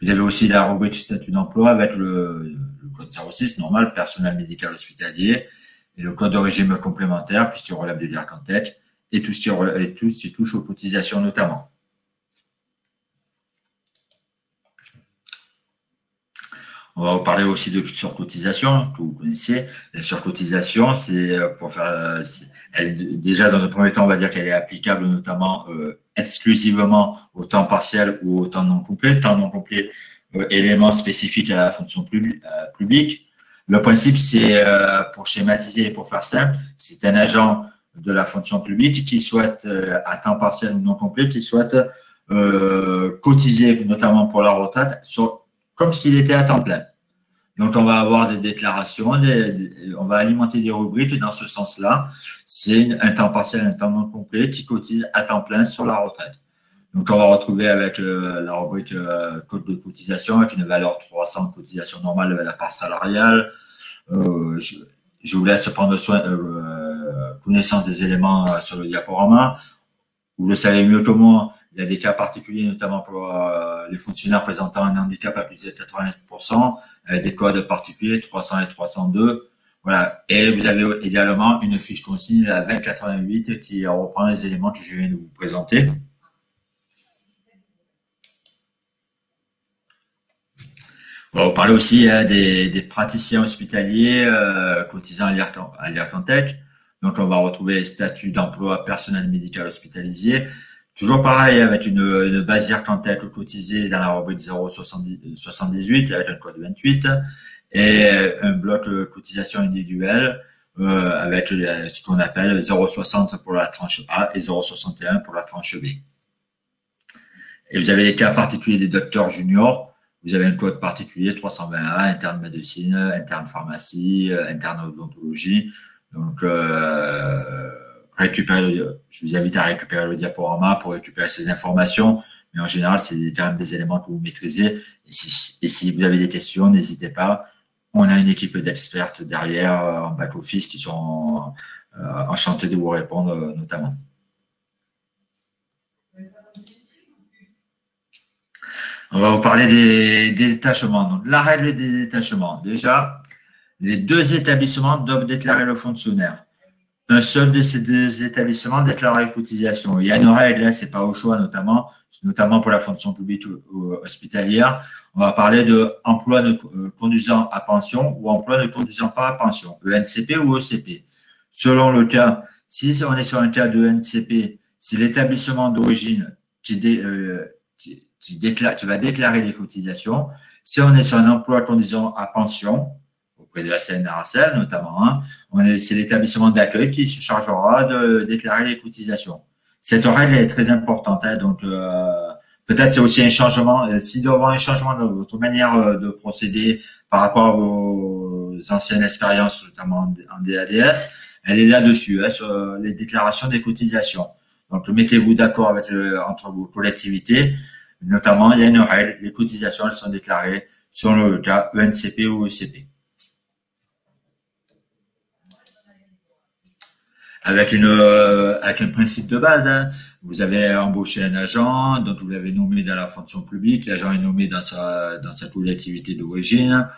Vous avez aussi la rubrique statut d'emploi avec le code 06, normal, personnel médical hospitalier, et le code de régime complémentaire, puisqu'il relève de l'Ircantec, et tout ce qui touche aux cotisations notamment. On va vous parler aussi de surcotisation, que vous connaissez. La surcotisation, c'est pour faire… déjà, dans un premier temps, on va dire qu'elle est applicable notamment exclusivement au temps partiel ou au temps non complet. Temps non complet, élément spécifique à la fonction publique. Le principe, c'est, pour schématiser et pour faire simple, c'est un agent de la fonction publique qui souhaite, à temps partiel ou non complet, qui souhaite cotiser notamment pour la retraite comme s'il était à temps plein. Donc, on va avoir des déclarations, on va alimenter des rubriques dans ce sens-là. C'est un temps partiel, un temps non complet qui cotise à temps plein sur la retraite. Donc, on va retrouver avec la rubrique code de cotisation avec une valeur 300 de cotisation normale de la part salariale. je vous laisse prendre connaissance des éléments sur le diaporama. Vous le savez mieux que moi, il y a des cas particuliers, notamment pour les fonctionnaires présentant un handicap à plus de 80%, avec des codes particuliers 300 et 302. Voilà. Et vous avez également une fiche consigne, la 2088, qui reprend les éléments que je viens de vous présenter. On va vous parler aussi des praticiens hospitaliers cotisant à l'IRCANTEC. Donc, on va retrouver statut d'emploi personnel médical hospitalisé. Toujours pareil, avec une base IRCANTEC cotisée dans la rubrique 078 avec un code 28 et un bloc cotisation individuelle avec ce qu'on appelle 0,60 pour la tranche A et 0,61 pour la tranche B. Et vous avez les cas particuliers des docteurs juniors. Vous avez un code particulier 320A, interne médecine, interne pharmacie, interne odontologie. Donc, je vous invite à récupérer le diaporama pour récupérer ces informations. Mais en général, c'est quand même des éléments que vous maîtrisez. Et si vous avez des questions, n'hésitez pas. On a une équipe d'experts derrière en back-office qui sont enchantés de vous répondre notamment. On va vous parler des détachements. Donc, la règle des détachements. Déjà, les deux établissements doivent déclarer le fonctionnaire. Un seul de ces deux établissements déclare les cotisations. Il y a une règle, c'est pas au choix notamment pour la fonction publique hospitalière. On va parler de emploi conduisant à pension ou emploi ne conduisant pas à pension, ENCP ou ECP. Selon le cas, si on est sur un cas de ENCP, c'est l'établissement d'origine qui va déclarer les cotisations. Si on est sur un emploi conduisant à pension, auprès de la CNRACL notamment, hein, c'est l'établissement d'accueil qui se chargera de déclarer les cotisations. Cette règle est très importante, hein, donc peut-être c'est aussi un changement, s'il doit y avoir un changement dans votre manière de procéder par rapport à vos anciennes expériences, notamment en DADS, elle est là-dessus, hein, sur les déclarations des cotisations. Donc mettez-vous d'accord avec entre vos collectivités. Notamment, il y a une règle, les cotisations, elles sont déclarées sur le cas ENCP ou ECP. Avec un principe de base, hein. Vous avez embauché un agent, donc vous l'avez nommé dans la fonction publique, l'agent est nommé dans sa collectivité d'origine,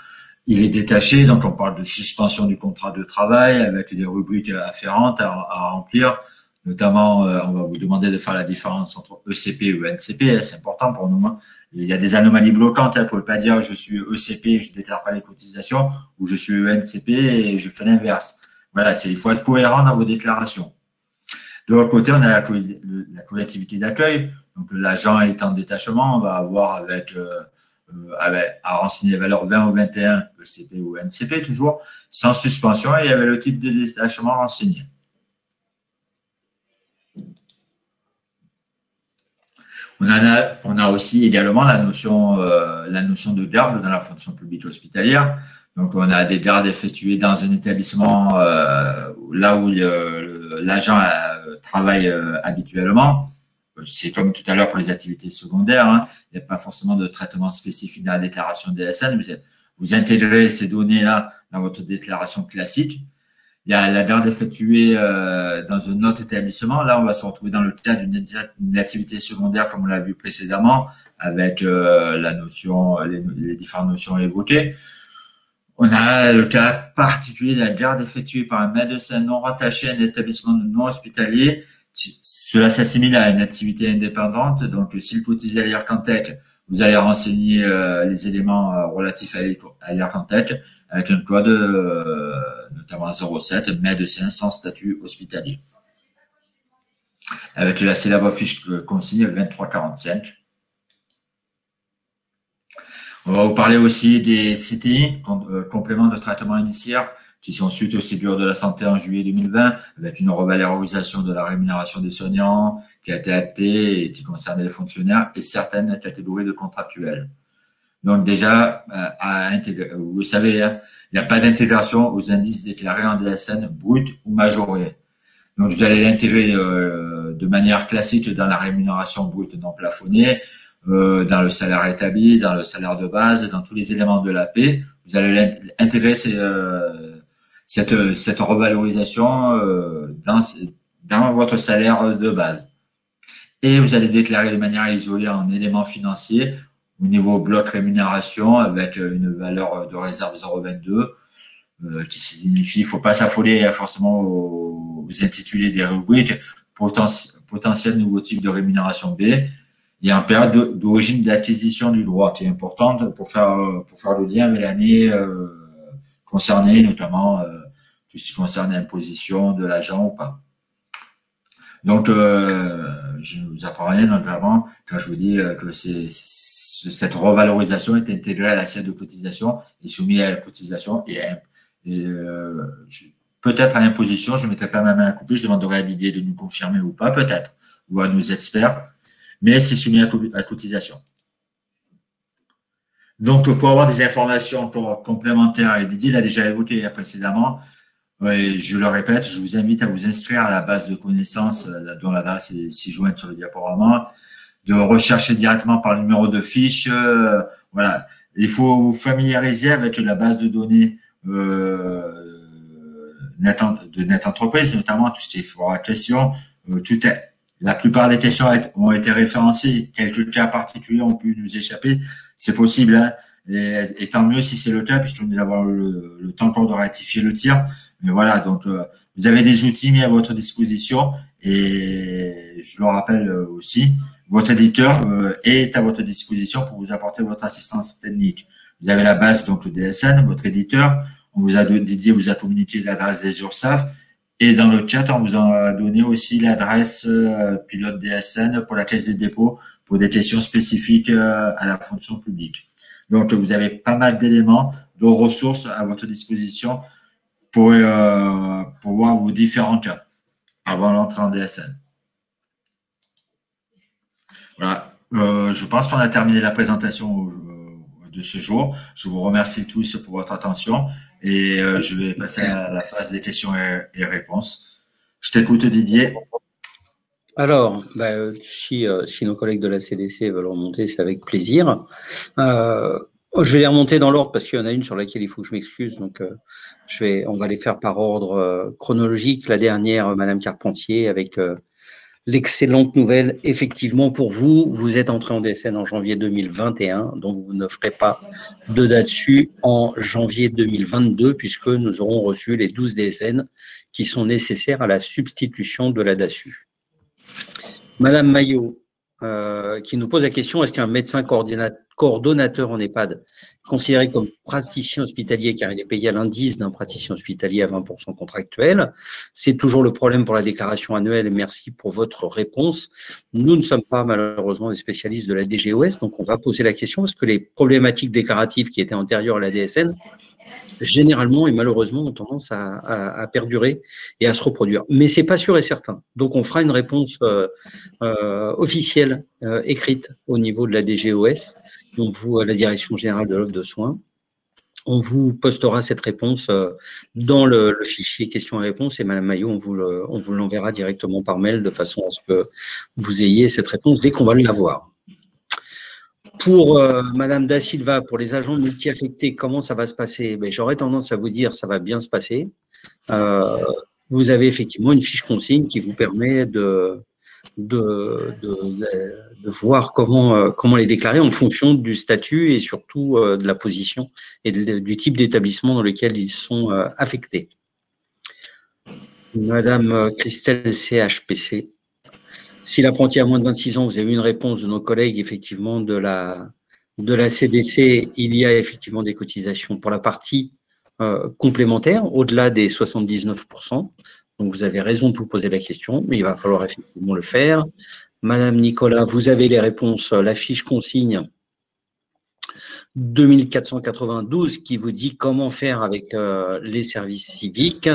il est détaché, donc on parle de suspension du contrat de travail avec des rubriques afférentes à remplir. Notamment, on va vous demander de faire la différence entre ECP et ENCP, c'est important pour nous. Hein. Il y a des anomalies bloquantes, hein. Vous ne pouvez pas dire je suis ECP et je ne déclare pas les cotisations, ou je suis ENCP et je fais l'inverse. Voilà, il faut être cohérent dans vos déclarations. De l'autre côté, on a la collectivité d'accueil. Donc, l'agent est en détachement, on va avoir à renseigner les valeurs 20 ou 21, ECP ou ENCP toujours, sans suspension, et il y avait le type de détachement renseigné. On a aussi également la notion de garde dans la fonction publique hospitalière. Donc, on a des gardes effectuées dans un établissement là où l'agent travaille habituellement. C'est comme tout à l'heure pour les activités secondaires. Hein. Il n'y a pas forcément de traitement spécifique dans la déclaration DSN. Vous intégrez ces données-là dans votre déclaration classique. Il y a la garde effectuée dans un autre établissement. Là, on va se retrouver dans le cadre d'une activité secondaire, comme on l'a vu précédemment, avec les différentes notions évoquées. On a le cas particulier de la garde effectuée par un médecin non rattaché à un établissement non hospitalier. Cela s'assimile à une activité indépendante. Donc, s'il cotise à l'IRCANTEC, vous allez renseigner les éléments relatifs à l'IRCANTEC avec un code notamment 07, médecin sans statut hospitalier. Avec la célèbre fiche consigne 2345. On va vous parler aussi des CTI, compléments de traitement initial, qui sont suite au Ségur de la santé en juillet 2020, avec une revalorisation de la rémunération des soignants qui a été actée et qui concernait les fonctionnaires et certaines catégories de contractuels. Donc déjà, vous le savez, hein, il n'y a pas d'intégration aux indices déclarés en DSN brut ou majoré. Donc vous allez l'intégrer de manière classique dans la rémunération brute non plafonnée, dans le salaire établi, dans le salaire de base, dans tous les éléments de l'AP. Vous allez intégrer cette revalorisation dans votre salaire de base. Et vous allez déclarer de manière isolée en éléments financiers au niveau bloc rémunération avec une valeur de réserve 0,22 qui signifie, il ne faut pas s'affoler forcément aux intitulés des rubriques, potentiel nouveau type de rémunération B et en période d'origine d'acquisition du droit qui est importante pour faire le lien avec l'année concernée, notamment tout ce qui concerne l'imposition de l'agent ou pas. Donc, je ne vous apprends rien, notamment quand je vous dis que cette revalorisation est intégrée à l'assiette de cotisation et soumise à la cotisation peut-être à l'imposition. Je ne mettrai pas ma main à couper, je demanderai à Didier de nous confirmer ou pas, peut-être, ou à nos experts, mais c'est soumis à cotisation. Donc, pour avoir des informations complémentaires, et Didier l'a déjà évoqué précédemment, et je le répète, je vous invite à vous inscrire à la base de connaissances dont l'adresse est ci-jointe sur le diaporama, de rechercher directement par le numéro de fiche. Voilà, il faut vous familiariser avec la base de données de Net Entreprise, notamment tout ce qui est fora questions. La plupart des questions ont été référencées. Quelques cas particuliers ont pu nous échapper. C'est possible, hein, et tant mieux si c'est le cas, puisque nous avons le temps encore de rectifier le tir. Mais voilà, donc vous avez des outils mis à votre disposition et je le rappelle aussi, votre éditeur est à votre disposition pour vous apporter votre assistance technique. Vous avez la base, donc le DSN, votre éditeur. Didier vous a communiqué l'adresse des URSSAF et dans le chat, on vous a donné aussi l'adresse pilote DSN pour la Caisse des dépôts pour des questions spécifiques à la fonction publique. Donc, vous avez pas mal d'éléments, de ressources à votre disposition pour voir vos différents cas avant l'entrée en DSN. Voilà. Je pense qu'on a terminé la présentation de ce jour. Je vous remercie tous pour votre attention et je vais passer à la phase des questions et réponses. Je t'écoute, Didier. Alors, si nos collègues de la CDC veulent remonter, c'est avec plaisir. Je vais les remonter dans l'ordre parce qu'il y en a une sur laquelle il faut que je m'excuse. Donc, on va les faire par ordre chronologique. La dernière, Madame Carpentier, avec l'excellente nouvelle. Effectivement, pour vous, vous êtes entré en DSN en janvier 2021. Donc, vous ne ferez pas de date dessus en janvier 2022 puisque nous aurons reçu les 12 DSN qui sont nécessaires à la substitution de la DASU. Madame Maillot, qui nous pose la question, est-ce qu'un médecin coordonnateur en EHPAD, considéré comme praticien hospitalier, car il est payé à l'indice d'un praticien hospitalier à 20% contractuel, c'est toujours le problème pour la déclaration annuelle, et merci pour votre réponse. Nous ne sommes pas malheureusement des spécialistes de la DGOS, donc on va poser la question, parce que les problématiques déclaratives qui étaient antérieures à la DSN, généralement et malheureusement ont tendance à perdurer et à se reproduire. Mais ce n'est pas sûr et certain. Donc, on fera une réponse officielle, écrite au niveau de la DGOS, la Direction Générale de l'Offre de Soins. On vous postera cette réponse dans le fichier questions et réponses et Madame Maillot, on vous l'enverra directement par mail de façon à ce que vous ayez cette réponse dès qu'on va l'avoir. Pour Madame Da Silva, pour les agents multi-affectés, comment ça va se passer? J'aurais tendance à vous dire ça va bien se passer. Vous avez effectivement une fiche consigne qui vous permet de voir comment les déclarer en fonction du statut et surtout de la position et du type d'établissement dans lequel ils sont affectés. Madame Christelle CHPC. Si l'apprenti a moins de 26 ans, vous avez eu une réponse de nos collègues, effectivement, de la CDC, il y a effectivement des cotisations pour la partie complémentaire, au-delà des 79%. Donc, vous avez raison de vous poser la question, mais il va falloir effectivement le faire. Madame Nicolas, vous avez les réponses, la fiche consigne 2492 qui vous dit comment faire avec les services civiques.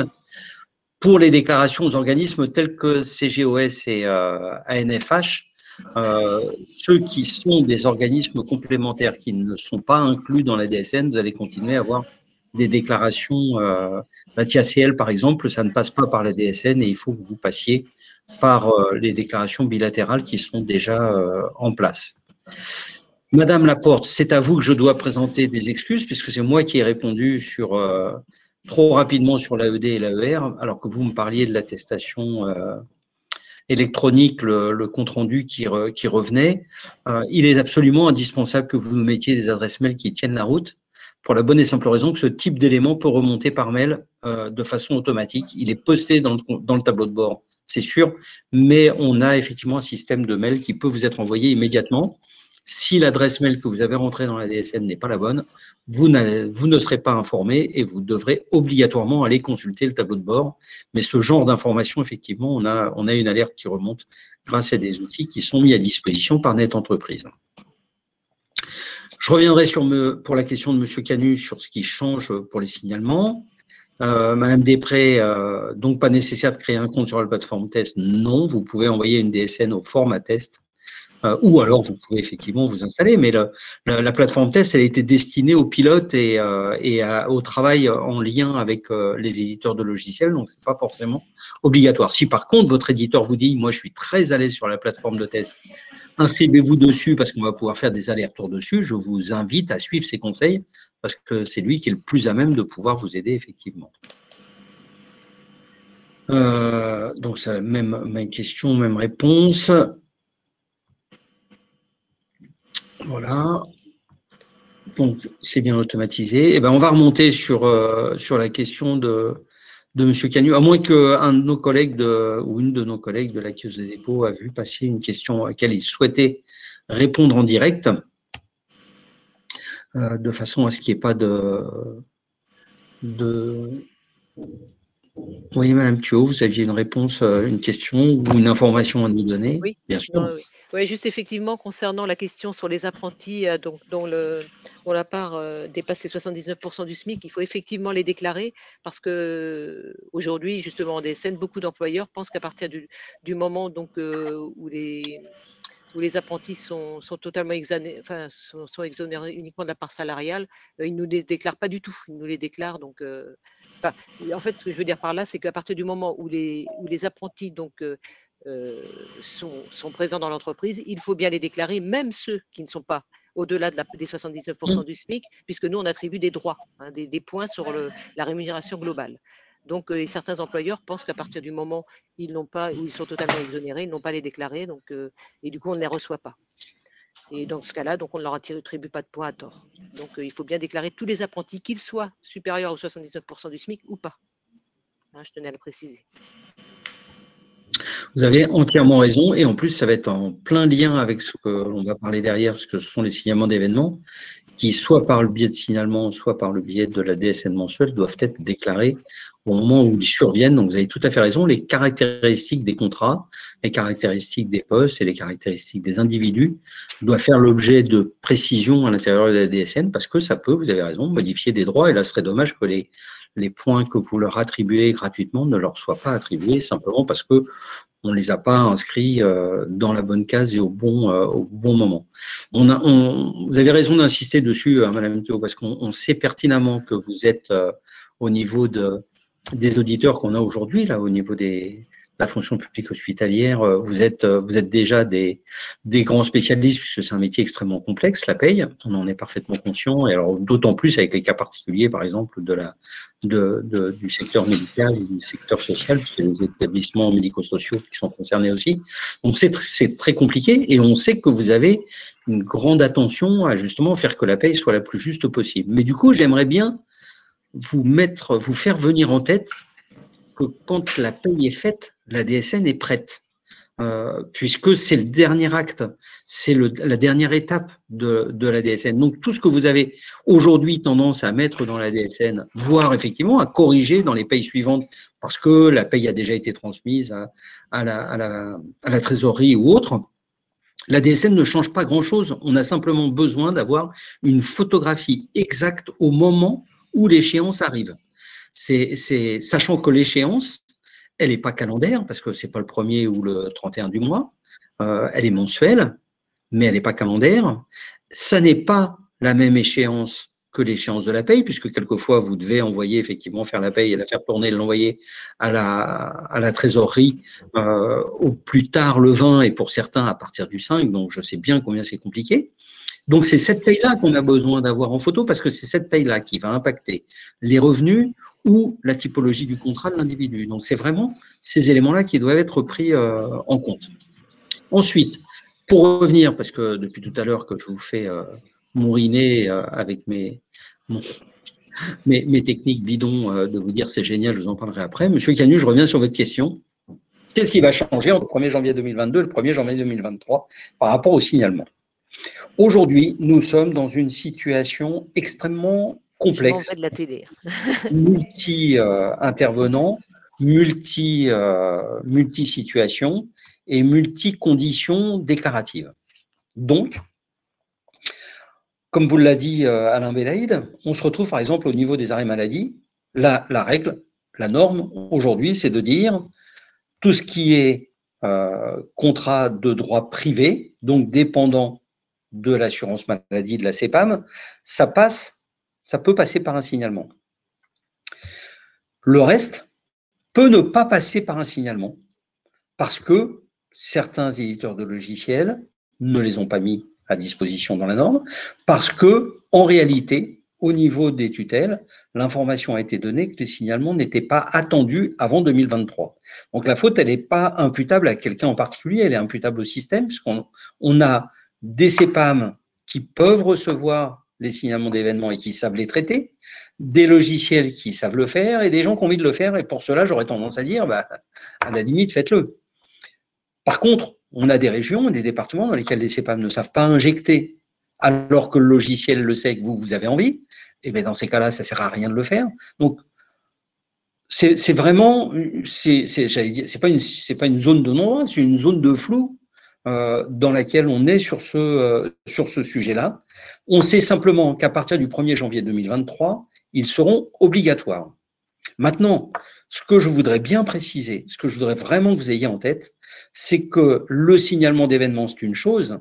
Pour les déclarations aux organismes tels que CGOS et ANFH, ceux qui sont des organismes complémentaires qui ne sont pas inclus dans la DSN, vous allez continuer à avoir des déclarations. La TIACL, par exemple, ça ne passe pas par la DSN et il faut que vous passiez par les déclarations bilatérales qui sont déjà en place. Madame Laporte, c'est à vous que je dois présenter des excuses puisque c'est moi qui ai répondu sur trop rapidement sur l'AED et l'AER, alors que vous me parliez de l'attestation électronique, le compte-rendu qui revenait. Il est absolument indispensable que vous nous mettiez des adresses mail qui tiennent la route, pour la bonne et simple raison que ce type d'élément peut remonter par mail de façon automatique. Il est posté dans le tableau de bord, c'est sûr, mais on a effectivement un système de mail qui peut vous être envoyé immédiatement. Si l'adresse mail que vous avez rentrée dans la DSN n'est pas la bonne, vous ne serez pas informé et vous devrez obligatoirement aller consulter le tableau de bord. Mais ce genre d'information, effectivement, on a une alerte qui remonte grâce à des outils qui sont mis à disposition par Net Entreprise. Je reviendrai pour la question de M. Canu sur ce qui change pour les signalements. Madame Després, donc pas nécessaire de créer un compte sur la plateforme test. Non, vous pouvez envoyer une DSN au format test. Ou alors vous pouvez effectivement vous installer, mais la plateforme test, elle a été destinée aux pilotes et au travail en lien avec les éditeurs de logiciels, donc c'est pas forcément obligatoire. Si par contre votre éditeur vous dit, moi je suis très à l'aise sur la plateforme de test, inscrivez-vous dessus parce qu'on va pouvoir faire des allers-retours dessus, je vous invite à suivre ses conseils parce que c'est lui qui est le plus à même de pouvoir vous aider effectivement. Donc c'est la même question, même réponse. Voilà, donc c'est bien automatisé. Et ben, on va remonter sur la question de M. Canu, à moins qu'un de nos collègues ou une de nos collègues de la Caisse des dépôts a vu passer une question à laquelle il souhaitait répondre en direct, de façon à ce qu'il n'y ait pas Oui, Madame Thuot, vous aviez une réponse, une question ou une information à nous donner? Oui, bien sûr. Oui, juste effectivement, concernant la question sur les apprentis dont la part dépasse les 79% du SMIC, il faut effectivement les déclarer parce que aujourd'hui, justement, en DSN, beaucoup d'employeurs pensent qu'à partir du moment donc, où les apprentis sont totalement exonérés, sont exonérés uniquement de la part salariale, ils ne nous les déclarent pas du tout. Ils nous les déclarent donc. En fait, ce que je veux dire par là, c'est qu'à partir du moment où les apprentis donc sont présents dans l'entreprise, il faut bien les déclarer, même ceux qui ne sont pas au-delà des 79% du SMIC, puisque nous on attribue des droits, des points sur la rémunération globale. Donc, certains employeurs pensent qu'à partir du moment où ils sont totalement exonérés, ils n'ont pas à les déclarer, donc, et du coup, on ne les reçoit pas. Et dans ce cas-là, donc, on ne leur attribue pas de points à tort. Donc, il faut bien déclarer tous les apprentis, qu'ils soient supérieurs aux 79% du SMIC ou pas. Je tenais à le préciser. Vous avez entièrement raison, et en plus, ça va être en plein lien avec ce que l'on va parler derrière, parce que ce sont les signalements d'événements qui, soit par le biais de signalement, soit par le biais de la DSN mensuelle, doivent être déclarés au moment où ils surviennent. Donc, vous avez tout à fait raison. Les caractéristiques des contrats, les caractéristiques des postes et les caractéristiques des individus doivent faire l'objet de précisions à l'intérieur de la DSN parce que ça peut, vous avez raison, modifier des droits. Et là, ce serait dommage que les points que vous leur attribuez gratuitement ne leur soient pas attribués simplement parce que on ne les a pas inscrits dans la bonne case et au bon moment. Vous avez raison d'insister dessus, Madame Thuot, parce qu'on sait pertinemment que vous êtes au niveau des auditeurs qu'on a aujourd'hui, là, au niveau de la fonction publique hospitalière, vous êtes déjà des grands spécialistes, puisque c'est un métier extrêmement complexe, la paye, on en est parfaitement conscient, et alors d'autant plus avec les cas particuliers, par exemple, du secteur médical et du secteur social, puisque les établissements médico-sociaux qui sont concernés aussi. Donc c'est très compliqué, et on sait que vous avez une grande attention à justement faire que la paye soit la plus juste possible. Mais du coup, j'aimerais bien vous faire venir en tête que quand la paye est faite, la DSN est prête, puisque c'est le dernier acte, c'est la dernière étape de la DSN. Donc tout ce que vous avez aujourd'hui tendance à mettre dans la DSN, voire effectivement à corriger dans les payes suivantes, parce que la paye a déjà été transmise à la trésorerie ou autre, la DSN ne change pas grand-chose. On a simplement besoin d'avoir une photographie exacte au moment où l'échéance arrive. Sachant que l'échéance, elle n'est pas calendaire, parce que ce n'est pas le 1er ou le 31 du mois, elle est mensuelle, mais elle n'est pas calendaire. Ça n'est pas la même échéance que l'échéance de la paye, puisque quelquefois, vous devez envoyer, effectivement, faire la paye et la faire tourner, l'envoyer à la trésorerie au plus tard le 20, et pour certains, à partir du 5, donc je sais bien combien c'est compliqué. Donc, c'est cette paye-là qu'on a besoin d'avoir en photo parce que c'est cette paye-là qui va impacter les revenus ou la typologie du contrat de l'individu. Donc, c'est vraiment ces éléments-là qui doivent être pris en compte. Ensuite, pour revenir, parce que depuis tout à l'heure que je vous fais mouriner avec mes techniques bidons de vous dire c'est génial, je vous en parlerai après. Monsieur Canu, je reviens sur votre question. Qu'est-ce qui va changer entre le 1er janvier 2022 et le 1er janvier 2023 par rapport au signalement? Aujourd'hui, nous sommes dans une situation extrêmement complexe, de la télé. multi-intervenants, multi-situations et multi-conditions déclaratives. Donc, comme vous l'a dit Alain Belaïd, on se retrouve par exemple au niveau des arrêts maladie. La règle, la norme aujourd'hui, c'est de dire tout ce qui est contrat de droit privé, donc dépendant de l'assurance maladie de la CEPAM, ça peut passer par un signalement. Le reste peut ne pas passer par un signalement parce que certains éditeurs de logiciels ne les ont pas mis à disposition dans la norme, parce que en réalité, au niveau des tutelles, l'information a été donnée que les signalements n'étaient pas attendus avant 2023. Donc la faute, elle n'est pas imputable à quelqu'un en particulier, elle est imputable au système, puisqu'on a des CEPAM qui peuvent recevoir les signalements d'événements et qui savent les traiter, des logiciels qui savent le faire et des gens qui ont envie de le faire. Et pour cela, j'aurais tendance à dire, bah, à la limite, faites-le. Par contre, on a des régions et des départements dans lesquels les CEPAM ne savent pas injecter, alors que le logiciel le sait que vous avez envie. Et bien dans ces cas-là, ça ne sert à rien de le faire. Donc, c'est vraiment, j'allais dire, c'est pas une zone de non-droit, c'est une zone de flou dans laquelle on est sur ce sujet-là. On sait simplement qu'à partir du 1er janvier 2023, ils seront obligatoires. Maintenant, ce que je voudrais bien préciser, ce que je voudrais vraiment que vous ayez en tête, c'est que le signalement d'événement, c'est une chose.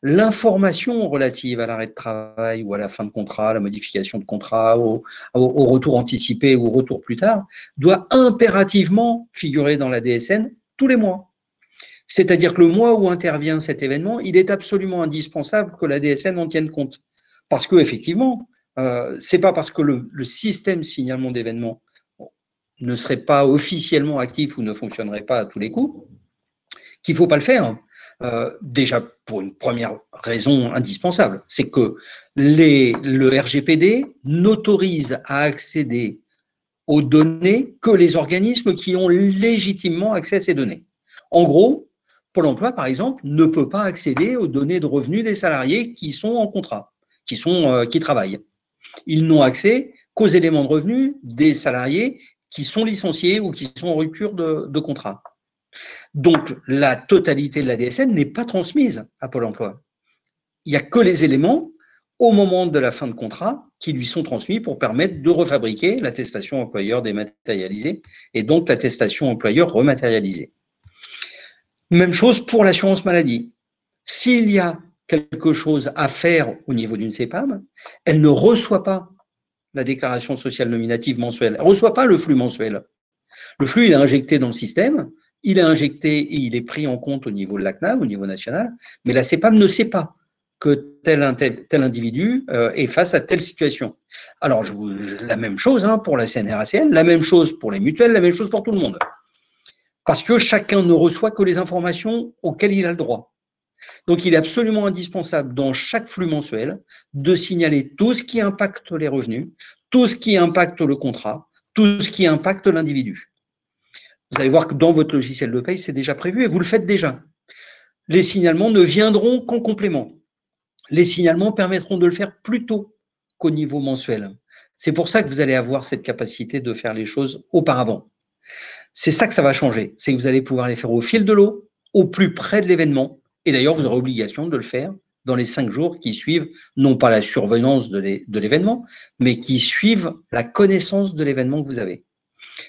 L'information relative à l'arrêt de travail ou à la fin de contrat, à la modification de contrat, au retour anticipé ou au retour plus tard, doit impérativement figurer dans la DSN tous les mois. C'est-à-dire que le mois où intervient cet événement, il est absolument indispensable que la DSN en tienne compte. Parce que effectivement, c'est pas parce que le système signalement d'événement ne serait pas officiellement actif ou ne fonctionnerait pas à tous les coups qu'il ne faut pas le faire. Déjà pour une première raison indispensable, c'est que le RGPD n'autorise à accéder aux données que les organismes qui ont légitimement accès à ces données. En gros, Pôle emploi, par exemple, ne peut pas accéder aux données de revenus des salariés qui sont en contrat, qui travaillent. Ils n'ont accès qu'aux éléments de revenus des salariés qui sont licenciés ou qui sont en rupture de contrat. Donc, la totalité de la DSN n'est pas transmise à Pôle emploi. Il n'y a que les éléments au moment de la fin de contrat qui lui sont transmis pour permettre de refabriquer l'attestation employeur dématérialisée et donc l'attestation employeur rematérialisée. Même chose pour l'assurance maladie. S'il y a quelque chose à faire au niveau d'une CEPAM, elle ne reçoit pas la déclaration sociale nominative mensuelle. Elle ne reçoit pas le flux mensuel. Le flux, il est injecté dans le système, il est injecté et il est pris en compte au niveau de la CNAM, au niveau national, mais la CEPAM ne sait pas que tel individu est face à telle situation. Alors, la même chose pour la CNRACL, la même chose pour les mutuelles, la même chose pour tout le monde. Parce que chacun ne reçoit que les informations auxquelles il a le droit. Donc, il est absolument indispensable dans chaque flux mensuel de signaler tout ce qui impacte les revenus, tout ce qui impacte le contrat, tout ce qui impacte l'individu. Vous allez voir que dans votre logiciel de paye, c'est déjà prévu et vous le faites déjà. Les signalements ne viendront qu'en complément. Les signalements permettront de le faire plus tôt qu'au niveau mensuel. C'est pour ça que vous allez avoir cette capacité de faire les choses auparavant. C'est ça que ça va changer. C'est que vous allez pouvoir les faire au fil de l'eau, au plus près de l'événement. Et d'ailleurs, vous aurez obligation de le faire dans les 5 jours qui suivent, non pas la survenance de l'événement, mais qui suivent la connaissance de l'événement que vous avez.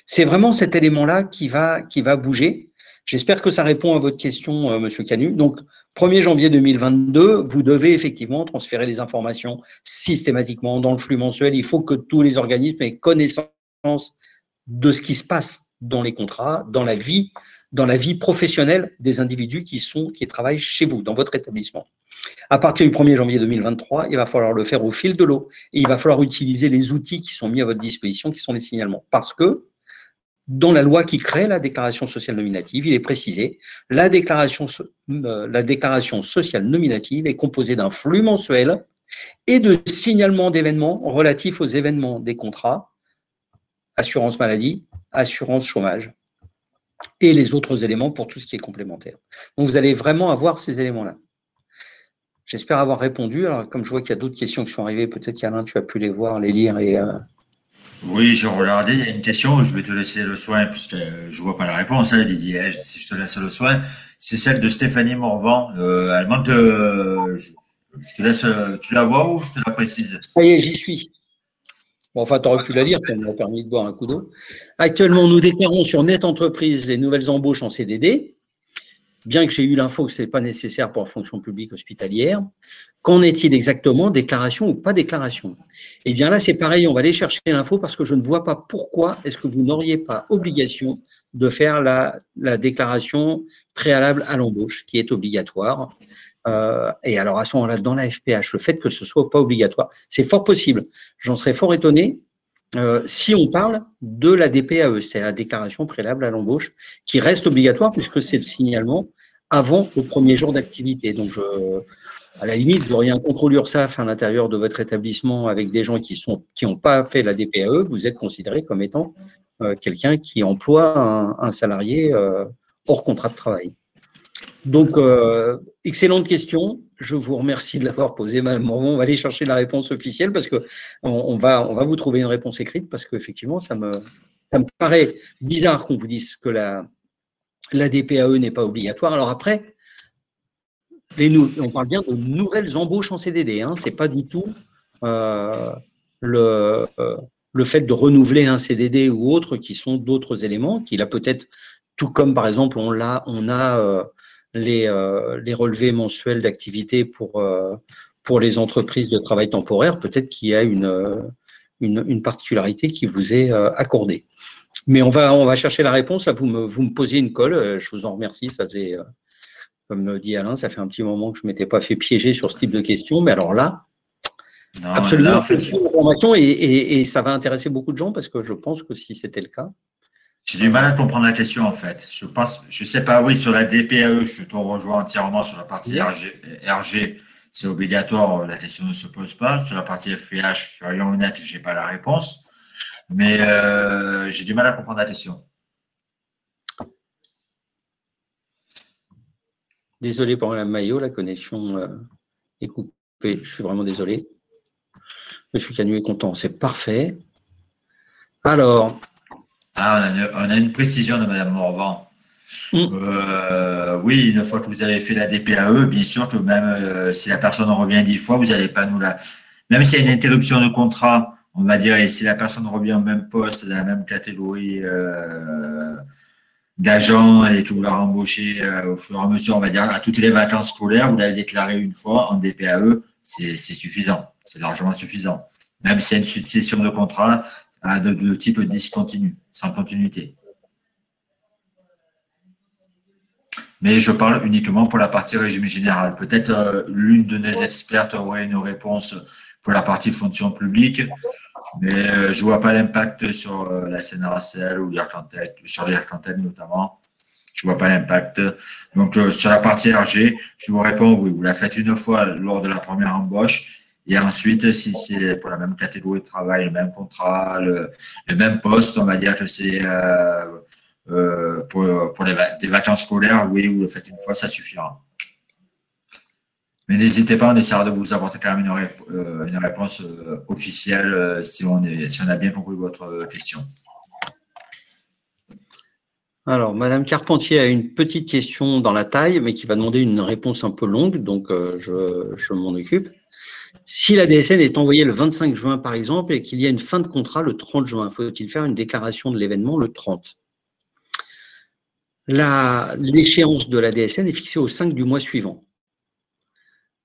C'est vraiment cet élément-là qui va bouger. J'espère que ça répond à votre question, Monsieur Canu. Donc, 1er janvier 2022, vous devez effectivement transférer les informations systématiquement dans le flux mensuel. Il faut que tous les organismes aient connaissance de ce qui se passe dans les contrats, dans la vie professionnelle des individus qui travaillent chez vous, dans votre établissement. À partir du 1er janvier 2023, il va falloir le faire au fil de l'eau et il va falloir utiliser les outils qui sont mis à votre disposition, qui sont les signalements. Parce que dans la loi qui crée la déclaration sociale nominative, il est précisé, la déclaration sociale nominative est composée d'un flux mensuel et de signalements d'événements relatifs aux événements des contrats, assurance maladie, assurance chômage et les autres éléments pour tout ce qui est complémentaire. Donc, vous allez vraiment avoir ces éléments-là. J'espère avoir répondu. Alors, comme je vois qu'il y a d'autres questions qui sont arrivées, peut-être qu'Alain, tu as pu les voir, les lire et… Oui, j'ai regardé, il y a une question, je vais te laisser le soin, puisque je ne vois pas la réponse, hein, Didier, si je te laisse le soin. C'est celle de Stéphanie Morvan. Elle demande de… Je te laisse, tu la vois ou je te la précise? Ça y est, j'y suis. Bon, enfin, tu aurais pu la lire, ça m'a permis de boire un coup d'eau. Actuellement, nous déclarons sur Net Entreprise les nouvelles embauches en CDD, bien que j'ai eu l'info que ce n'est pas nécessaire pour la fonction publique hospitalière. Qu'en est-il exactement, déclaration ou pas déclaration? Eh bien là, c'est pareil, on va aller chercher l'info parce que je ne vois pas pourquoi est-ce que vous n'auriez pas obligation de faire la déclaration préalable à l'embauche, qui est obligatoire. Et alors, à ce moment-là, dans la FPH, le fait que ce ne soit pas obligatoire, c'est fort possible. J'en serais fort étonné si on parle de la DPAE, c'est-à-dire la déclaration préalable à l'embauche, qui reste obligatoire puisque c'est le signalement avant le premier jour d'activité. Donc, à la limite, vous auriez un contrôle URSSAF à l'intérieur de votre établissement avec des gens qui n'ont pas fait la DPAE, vous êtes considéré comme étant quelqu'un qui emploie un salarié hors contrat de travail. Donc, excellente question. Je vous remercie de l'avoir posée, Mme Morvan. On va aller chercher la réponse officielle parce que on va vous trouver une réponse écrite parce qu'effectivement, ça me paraît bizarre qu'on vous dise que la DPAE n'est pas obligatoire. Alors après, on parle bien de nouvelles embauches en CDD. Hein. Ce n'est pas du tout le fait de renouveler un CDD ou autre qui sont d'autres éléments qu'il a peut-être, tout comme par exemple on a les relevés mensuels d'activité pour les entreprises de travail temporaire, peut-être qu'il y a une particularité qui vous est accordée. Mais on va chercher la réponse. Là, vous me posiez une colle. Je vous en remercie. Ça faisait, comme dit Alain, ça fait un petit moment que je ne m'étais pas fait piéger sur ce type de questions. Mais alors là, non, absolument, là, en fait, c'est une information et ça va intéresser beaucoup de gens parce que je pense que si c'était le cas. J'ai du mal à comprendre la question, en fait. Je sais pas, oui, sur la DPAE, je te rejoins entièrement sur la partie RG, c'est obligatoire, la question ne se pose pas. Sur la partie FPH, sur Lyon Net, je n'ai pas la réponse. Mais j'ai du mal à comprendre la question. Désolé pour Mme Maillot, la connexion est coupée. Je suis vraiment désolé. Monsieur Canu est content, c'est parfait. Alors… Ah, on a une précision de Mme Morvan. Oui, une fois que vous avez fait la DPAE, bien sûr que même si la personne revient 10 fois, vous n'allez pas nous la… Même s'il y a une interruption de contrat, on va dire, et si la personne revient au même poste, dans la même catégorie d'agents et que vous la rembauchez au fur et à mesure, on va dire, à toutes les vacances scolaires, vous l'avez déclaré une fois en DPAE, c'est suffisant, c'est largement suffisant. Même s'il y a une succession de contrats de type discontinu, sans continuité. Mais je parle uniquement pour la partie régime général. Peut-être l'une de nos expertes aurait une réponse pour la partie fonction publique, mais je ne vois pas l'impact sur la CNRACL ou sur l'IRCANTEL notamment. Je ne vois pas l'impact. Donc, sur la partie RG, je vous réponds oui, vous la faites une fois lors de la première embauche. Et ensuite, si c'est pour la même catégorie de travail, le même contrat, le même poste, on va dire que c'est pour des vacances scolaires, oui, vous le faites une fois, ça suffira. Mais n'hésitez pas, on essaiera de vous apporter quand même une réponse officielle si on a bien compris votre question. Alors, Madame Carpentier a une petite question dans la taille, mais qui va demander une réponse un peu longue, donc je m'en occupe. Si la DSN est envoyée le 25 juin, par exemple, et qu'il y a une fin de contrat le 30 juin, faut-il faire une déclaration de l'événement le 30? L'échéance de la DSN est fixée au 5 du mois suivant.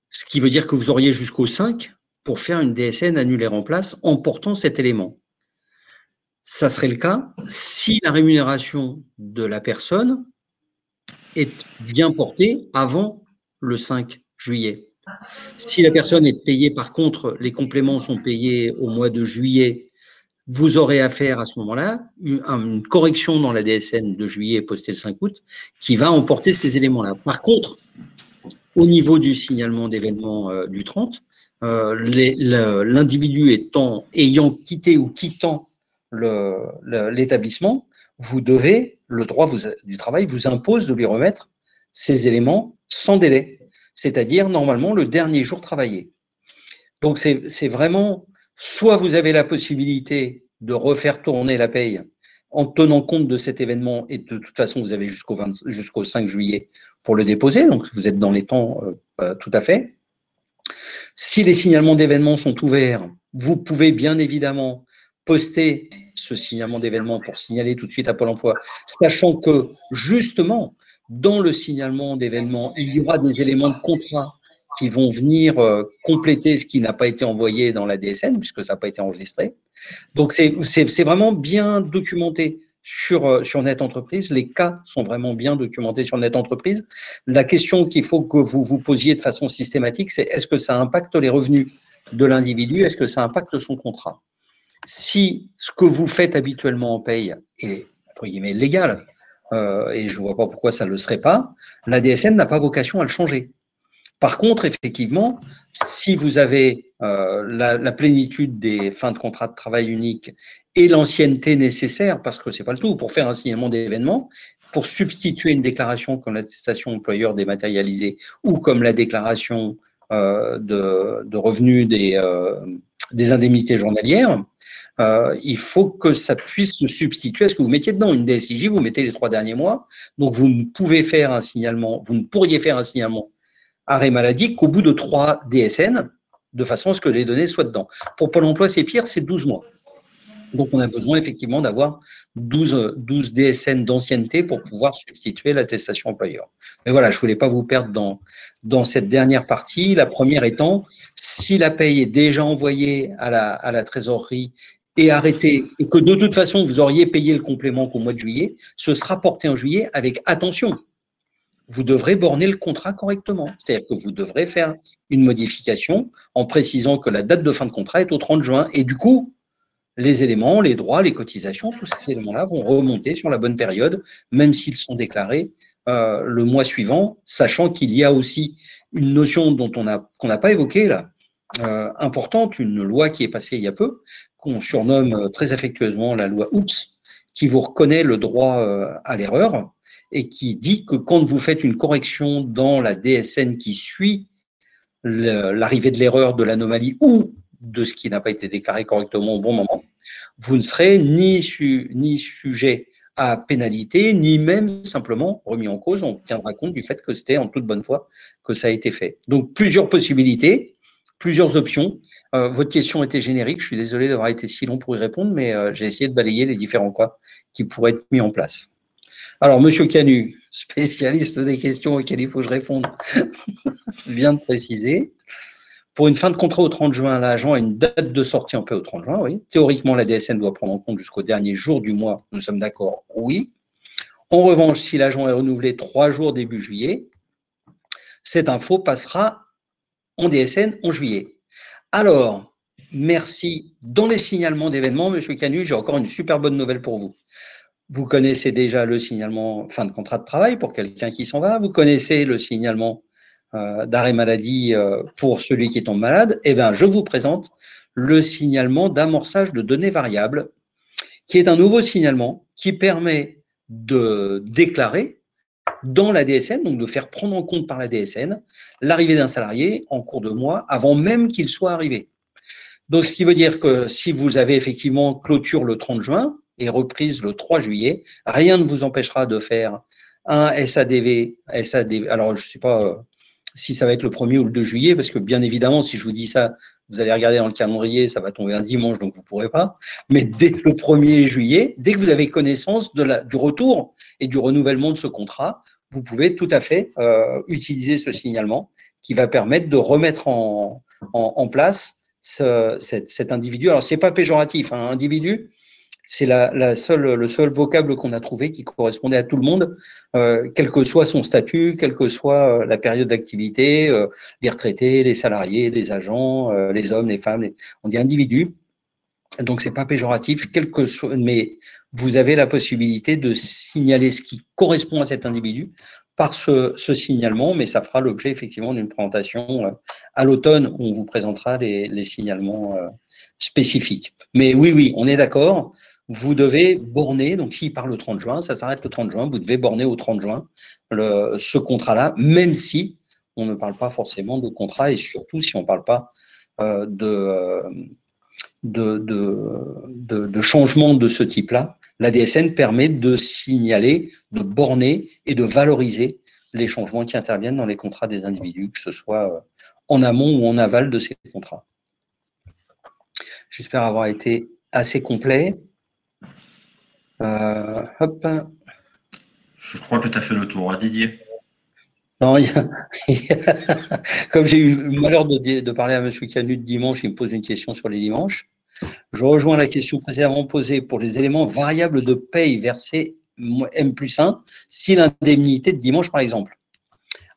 Ce qui veut dire que vous auriez jusqu'au 5 pour faire une DSN annulaire en place en portant cet élément. Ça serait le cas si la rémunération de la personne est bien portée avant le 5 juillet. Si la personne est payée, par contre, les compléments sont payés au mois de juillet, vous aurez affaire à ce moment-là une correction dans la DSN de juillet postée le 5 août qui va emporter ces éléments-là. Par contre, au niveau du signalement d'événement du 30, l'individu ayant quitté ou quittant l'établissement, vous devez, le droit du travail vous impose de lui remettre ces éléments sans délai, c'est-à-dire normalement le dernier jour travaillé. Donc c'est vraiment, soit vous avez la possibilité de refaire tourner la paye en tenant compte de cet événement, et de toute façon vous avez jusqu'au 5 juillet pour le déposer, donc vous êtes dans les temps tout à fait. Si les signalements d'événements sont ouverts, vous pouvez bien évidemment poster ce signalement d'événement pour signaler tout de suite à Pôle emploi, sachant que justement, dans le signalement d'événement, il y aura des éléments de contrat qui vont venir compléter ce qui n'a pas été envoyé dans la DSN, puisque ça n'a pas été enregistré. Donc, c'est vraiment bien documenté sur Net Entreprise. Les cas sont vraiment bien documentés sur Net Entreprise. La question qu'il faut que vous vous posiez de façon systématique, c'est est-ce que ça impacte les revenus de l'individu? Est-ce que ça impacte son contrat? Si ce que vous faites habituellement en paye est, entre guillemets, légal, et je ne vois pas pourquoi ça ne le serait pas, la DSN n'a pas vocation à le changer. Par contre, effectivement, si vous avez la plénitude des fins de contrat de travail unique et l'ancienneté nécessaire, parce que ce n'est pas le tout, pour faire un signalement d'événement, pour substituer une déclaration comme l'attestation employeur dématérialisée ou comme la déclaration de revenus des indemnités journalières, il faut que ça puisse se substituer à ce que vous mettiez dedans. Une DSIJ, vous mettez les 3 derniers mois, donc vous ne pourriez faire un signalement arrêt maladie qu'au bout de 3 DSN, de façon à ce que les données soient dedans. Pour Pôle emploi, c'est pire, c'est 12 mois. Donc, on a besoin effectivement d'avoir 12 DSN d'ancienneté pour pouvoir substituer l'attestation employeur. Mais voilà, je ne voulais pas vous perdre dans cette dernière partie. La première étant, si la paye est déjà envoyée à la trésorerie et arrêtée, et que de toute façon, vous auriez payé le complément qu'au mois de juillet, ce sera porté en juillet avec attention. Vous devrez borner le contrat correctement. C'est-à-dire que vous devrez faire une modification en précisant que la date de fin de contrat est au 30 juin. Et du coup, les éléments, les droits, les cotisations, tous ces éléments-là vont remonter sur la bonne période, même s'ils sont déclarés le mois suivant, sachant qu'il y a aussi une notion qu'on n'a pas évoquée là, importante, une loi qui est passée il y a peu, qu'on surnomme très affectueusement la loi OOPS, qui vous reconnaît le droit à l'erreur, et qui dit que quand vous faites une correction dans la DSN qui suit l'arrivée de l'erreur, de l'anomalie ou de ce qui n'a pas été déclaré correctement au bon moment, vous ne serez ni sujet à pénalité, ni même simplement remis en cause. On tiendra compte du fait que c'était en toute bonne foi que ça a été fait. Donc, plusieurs possibilités, plusieurs options. Votre question était générique. Je suis désolé d'avoir été si long pour y répondre, mais j'ai essayé de balayer les différents cas qui pourraient être mis en place. Alors, Monsieur Canu, spécialiste des questions auxquelles il faut que je réponde, vient de préciser. Pour une fin de contrat au 30 juin, l'agent a une date de sortie en paix au 30 juin, oui. Théoriquement, la DSN doit prendre en compte jusqu'au dernier jour du mois. Nous sommes d'accord, oui. En revanche, si l'agent est renouvelé 3 jours début juillet, cette info passera en DSN en juillet. Alors, merci. Dans les signalements d'événements, Monsieur Canu, j'ai encore une super bonne nouvelle pour vous. Vous connaissez déjà le signalement fin de contrat de travail pour quelqu'un qui s'en va. Vous connaissez le signalement d'arrêt maladie pour celui qui tombe malade. Eh bien, je vous présente le signalement d'amorçage de données variables, qui est un nouveau signalement qui permet de déclarer dans la DSN, donc de faire prendre en compte par la DSN, l'arrivée d'un salarié en cours de mois avant même qu'il soit arrivé. Donc, ce qui veut dire que si vous avez effectivement clôture le 30 juin, et reprise le 3 juillet, rien ne vous empêchera de faire un SADV, alors je ne sais pas si ça va être le 1er ou le 2 juillet, parce que bien évidemment, si je vous dis ça, vous allez regarder dans le calendrier, ça va tomber un dimanche, donc vous ne pourrez pas, mais dès le 1er juillet, dès que vous avez connaissance du retour et du renouvellement de ce contrat, vous pouvez tout à fait utiliser ce signalement qui va permettre de remettre en place cet individu. Alors, ce n'est pas péjoratif, hein, individu, C'est le seul vocable qu'on a trouvé qui correspondait à tout le monde, quel que soit son statut, quelle que soit la période d'activité, les retraités, les salariés, les agents, les hommes, les femmes, on dit individus. Donc, c'est pas péjoratif, quel que soit, mais vous avez la possibilité de signaler ce qui correspond à cet individu par ce signalement, mais ça fera l'objet effectivement d'une présentation à l'automne où on vous présentera les signalements spécifiques. Mais oui, on est d'accord, vous devez borner, donc s'il part le 30 juin, ça s'arrête le 30 juin, vous devez borner au 30 juin ce contrat-là, même si on ne parle pas forcément de contrat et surtout si on ne parle pas de changement de ce type-là. La DSN permet de signaler, de borner et de valoriser les changements qui interviennent dans les contrats des individus, que ce soit en amont ou en aval de ces contrats. J'espère avoir été assez complet. Hop. Je crois que tu as fait le tour, Didier. Non, comme j'ai eu le malheur de parler à M. Canut dimanche, il me pose une question sur les dimanches. Je rejoins la question précédemment posée pour les éléments variables de paye versés M+1, si l'indemnité de dimanche, par exemple.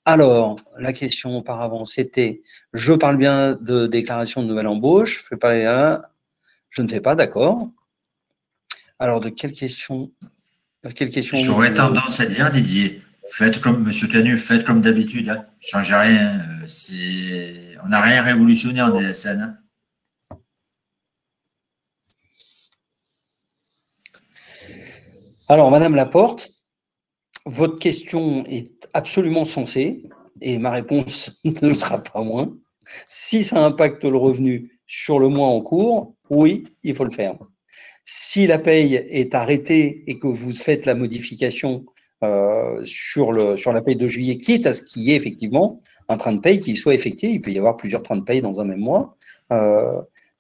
Alors, la question auparavant, c'était, je parle bien de déclaration de nouvelle embauche, je ne fais pas, d'accord. Alors, de quelle question J'aurais tendance à dire, Didier, faites comme M. Canut, faites comme d'habitude, hein. Changez rien. On n'a rien révolutionné en DSN. Hein. Alors, Madame Laporte, votre question est absolument sensée et ma réponse ne le sera pas moins. Si ça impacte le revenu sur le mois en cours, oui, il faut le faire. Si la paye est arrêtée et que vous faites la modification sur la paye de juillet, quitte à ce qu'il y ait effectivement un train de paye qui soit effectué, il peut y avoir plusieurs trains de paye dans un même mois,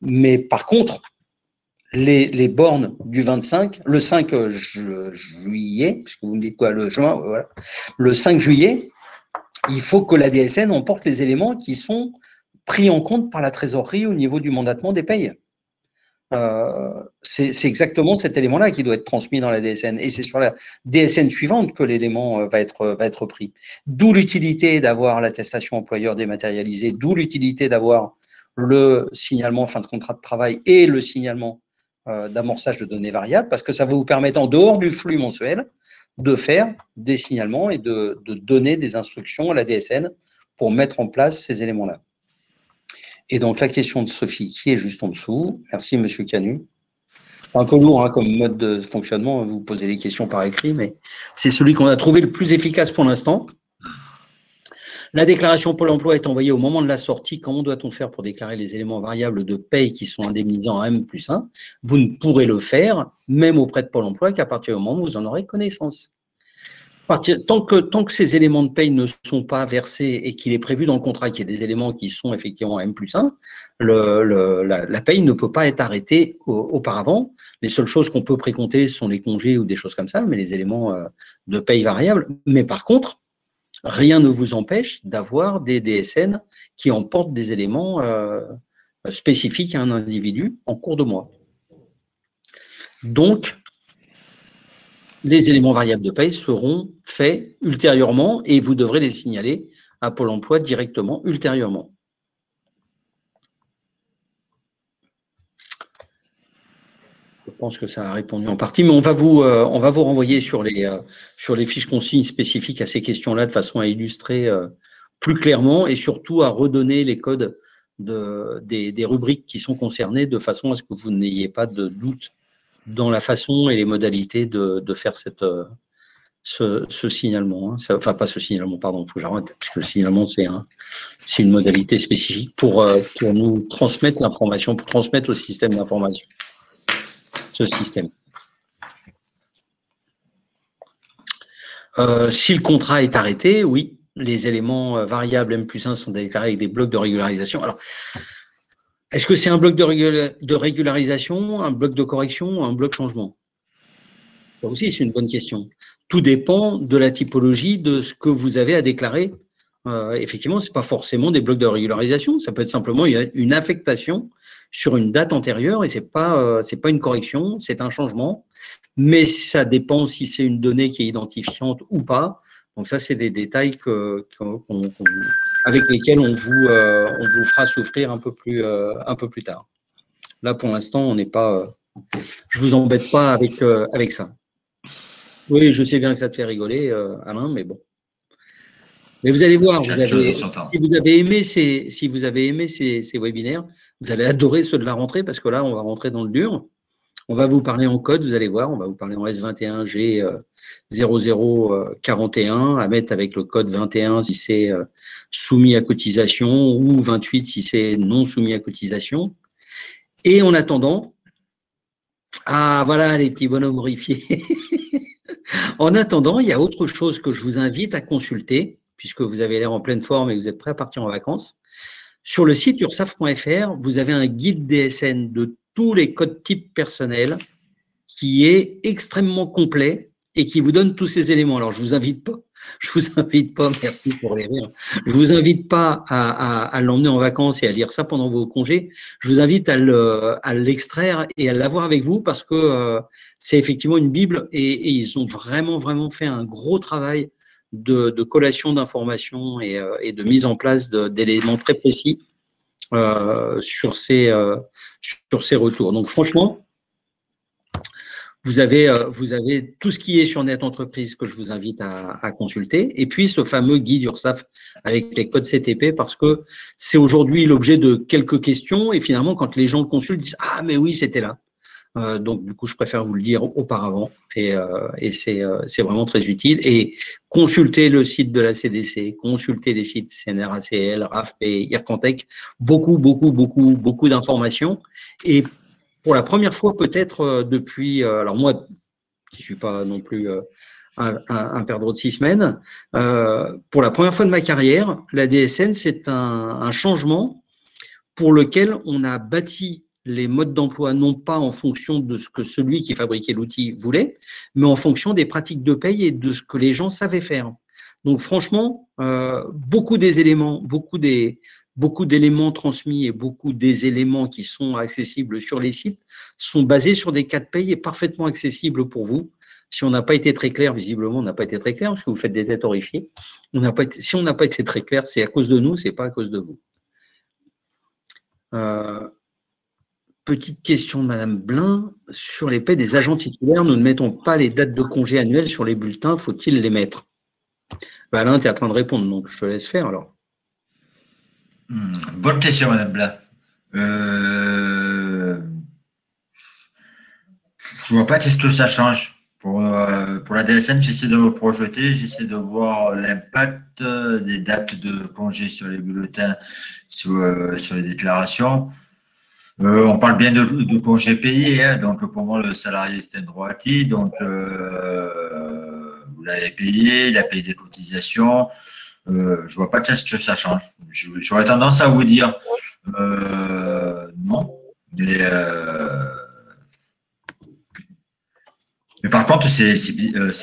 mais par contre, les bornes du 25, le 5 juillet, puisque vous me dites quoi, le juin, voilà, le 5 juillet, il faut que la DSN emporte les éléments qui sont pris en compte par la trésorerie au niveau du mandatement des payes. C'est exactement cet élément-là qui doit être transmis dans la DSN. Et c'est sur la DSN suivante que l'élément va être pris. D'où l'utilité d'avoir l'attestation employeur dématérialisée, d'où l'utilité d'avoir le signalement fin de contrat de travail et le signalement d'amorçage de données variables, parce que ça va vous permettre, en dehors du flux mensuel, de faire des signalements et de donner des instructions à la DSN pour mettre en place ces éléments-là. Et donc, la question de Sophie, qui est juste en dessous. Merci, M. Canut. Un peu lourd hein, comme mode de fonctionnement, vous posez les questions par écrit, mais c'est celui qu'on a trouvé le plus efficace pour l'instant. La déclaration Pôle emploi est envoyée au moment de la sortie. Comment doit-on faire pour déclarer les éléments variables de paye qui sont indemnisés en M+1? Vous ne pourrez le faire, même auprès de Pôle emploi, qu'à partir du moment où vous en aurez connaissance. Tant que ces éléments de paye ne sont pas versés et qu'il est prévu dans le contrat qu'il y ait des éléments qui sont effectivement M+1, la paye ne peut pas être arrêtée auparavant. Les seules choses qu'on peut précompter sont les congés ou des choses comme ça, mais les éléments de paye variables. Mais par contre, rien ne vous empêche d'avoir des DSN qui emportent des éléments spécifiques à un individu en cours de mois. Donc, les éléments variables de paye seront faits ultérieurement et vous devrez les signaler à Pôle emploi directement ultérieurement. Je pense que ça a répondu en partie, mais on va vous renvoyer sur les fiches consignes spécifiques à ces questions-là de façon à illustrer plus clairement et surtout à redonner les codes des rubriques qui sont concernées de façon à ce que vous n'ayez pas de doute dans la façon et les modalités de faire ce signalement. Hein. Enfin, pas ce signalement, pardon, il faut que j'arrête, parce que le signalement, c'est une modalité spécifique pour nous transmettre l'information, pour transmettre au système d'information ce système. Si le contrat est arrêté, oui, les éléments variables M+1 sont déclarés avec des blocs de régularisation. Alors, est-ce que c'est un bloc de régularisation, un bloc de correction ou un bloc changement? Ça aussi, c'est une bonne question. Tout dépend de la typologie de ce que vous avez à déclarer effectivement, ce n'est pas forcément des blocs de régularisation. Ça peut être simplement une affectation sur une date antérieure et c'est pas une correction, c'est un changement. Mais ça dépend si c'est une donnée qui est identifiante ou pas. Donc ça, c'est des détails avec lesquels on vous fera souffrir un peu plus tard. Là, pour l'instant, on n'est pas. Je vous embête pas avec ça. Oui, je sais bien que ça te fait rigoler, Alain, mais bon. Mais vous allez voir, si vous avez aimé ces webinaires, vous allez adorer ceux de la rentrée parce que là, on va rentrer dans le dur. On va vous parler en code, vous allez voir, on va vous parler en S21G0041 à mettre avec le code 21 si c'est soumis à cotisation ou 28 si c'est non soumis à cotisation. Et en attendant, voilà les petits bonhommes horrifiés. En attendant, il y a autre chose que je vous invite à consulter, puisque vous avez l'air en pleine forme et vous êtes prêts à partir en vacances. Sur le site ursaf.fr, vous avez un guide DSN de tous les codes types personnels qui est extrêmement complet et qui vous donne tous ces éléments. Alors, je vous invite pas, merci pour les rires, je vous invite pas à l'emmener en vacances et à lire ça pendant vos congés. Je vous invite à l'extraire et à l'avoir avec vous parce que c'est effectivement une Bible et ils ont vraiment fait un gros travail de collation d'informations et de mise en place d'éléments très précis sur ces retours. Donc, franchement, vous avez tout ce qui est sur Net Entreprise que je vous invite à consulter. Et puis, ce fameux guide URSAF avec les codes CTP parce que c'est aujourd'hui l'objet de quelques questions. Et finalement, quand les gens le consultent, ils disent « Ah, mais oui, c'était là ». Donc, du coup, je préfère vous le dire auparavant et c'est vraiment très utile. Et consultez le site de la CDC, consultez les sites CNRACL, RAFP, IRCANTEC, beaucoup d'informations. Et pour la première fois, peut-être depuis, alors moi, qui ne suis pas non plus un perdreau de 6 semaines, pour la première fois de ma carrière, la DSN, c'est un changement pour lequel on a bâti les modes d'emploi, non pas en fonction de ce que celui qui fabriquait l'outil voulait, mais en fonction des pratiques de paye et de ce que les gens savaient faire. Donc franchement, beaucoup d'éléments transmis et beaucoup des éléments qui sont accessibles sur les sites sont basés sur des cas de paye et parfaitement accessibles pour vous. Si on n'a pas été très clair, visiblement, on n'a pas été très clair, parce que vous faites des têtes horrifiées. Si on n'a pas été très clair, c'est à cause de nous, c'est pas à cause de vous. Petite question de Madame Blin. Sur les paies des agents titulaires, nous ne mettons pas les dates de congé annuels sur les bulletins. Faut-il les mettre? Alain, tu es en train de répondre, donc je te laisse faire alors. Bonne question, Madame Blin. Je ne vois pas qu'est-ce que ça change. Pour la DSN, j'essaie de me projeter, j'essaie de voir l'impact des dates de congé sur les bulletins, sur les déclarations. On parle bien de congés payés, hein, donc pour moi, le salarié, c'est un droit acquis. Donc, vous l'avez payé, il a payé des cotisations. Je ne vois pas qu'est-ce que ça change. J'aurais tendance à vous dire non. Mais par contre, c'est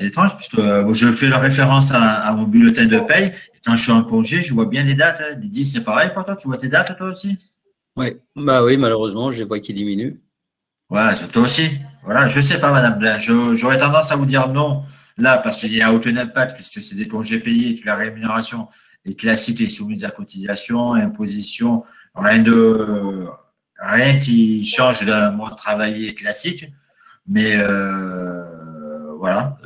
étrange, puisque je fais la référence à mon bulletin de paye. Et quand je suis en congé, je vois bien les dates. Hein. Didi, c'est pareil pour toi? Tu vois tes dates, toi aussi? Oui, bah oui, malheureusement, je les vois qui diminuent. Ouais, toi aussi. Voilà, je ne sais pas, Madame Blin. J'aurais tendance à vous dire non, là, parce qu'il n'y a aucun impact, puisque c'est des congés payés, que la rémunération est classique et soumise à cotisation, imposition, rien qui change d'un mois travaillé classique. Mais voilà.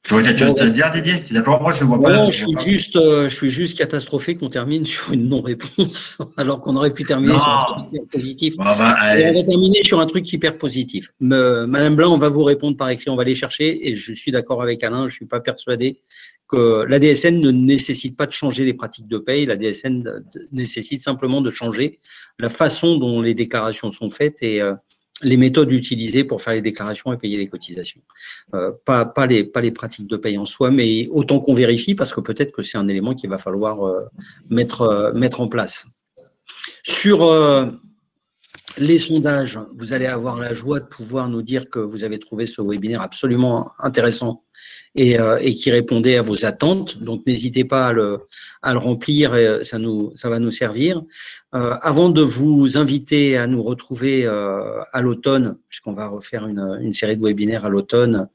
Tu aurais quelque chose à dire, Didier? D'accord, moi je ne vois pas. Non, je suis juste catastrophé qu'on termine sur une non-réponse, alors qu'on aurait pu terminer sur un truc hyper positif. On va terminer sur un truc hyper positif. Madame Blin, on va vous répondre par écrit, on va les chercher, et je suis d'accord avec Alain, je ne suis pas persuadé que la DSN ne nécessite pas de changer les pratiques de paye, la DSN nécessite simplement de changer la façon dont les déclarations sont faites et les méthodes utilisées pour faire les déclarations et payer les cotisations. Pas les pratiques de paye en soi, mais autant qu'on vérifie, parce que peut-être que c'est un élément qu'il va falloir mettre en place. Sur les sondages, vous allez avoir la joie de pouvoir nous dire que vous avez trouvé ce webinaire absolument intéressant et qui répondait à vos attentes. Donc, n'hésitez pas à le remplir, ça va nous servir. Avant de vous inviter à nous retrouver à l'automne, puisqu'on va refaire une série de webinaires à l'automne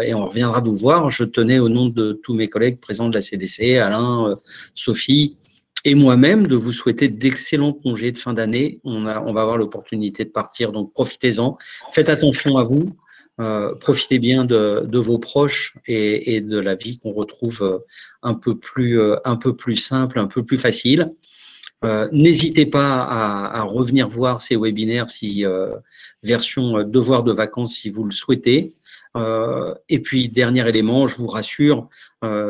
et on reviendra vous voir, je tenais au nom de tous mes collègues présents de la CDC, Alain, Sophie, et moi-même, de vous souhaiter d'excellents congés de fin d'année. On va avoir l'opportunité de partir, donc profitez-en. Faites attention à vous. Profitez bien de vos proches et de la vie qu'on retrouve un peu plus simple, un peu plus facile. N'hésitez pas à revenir voir ces webinaires version devoir de vacances si vous le souhaitez. Et puis, dernier élément, je vous rassure,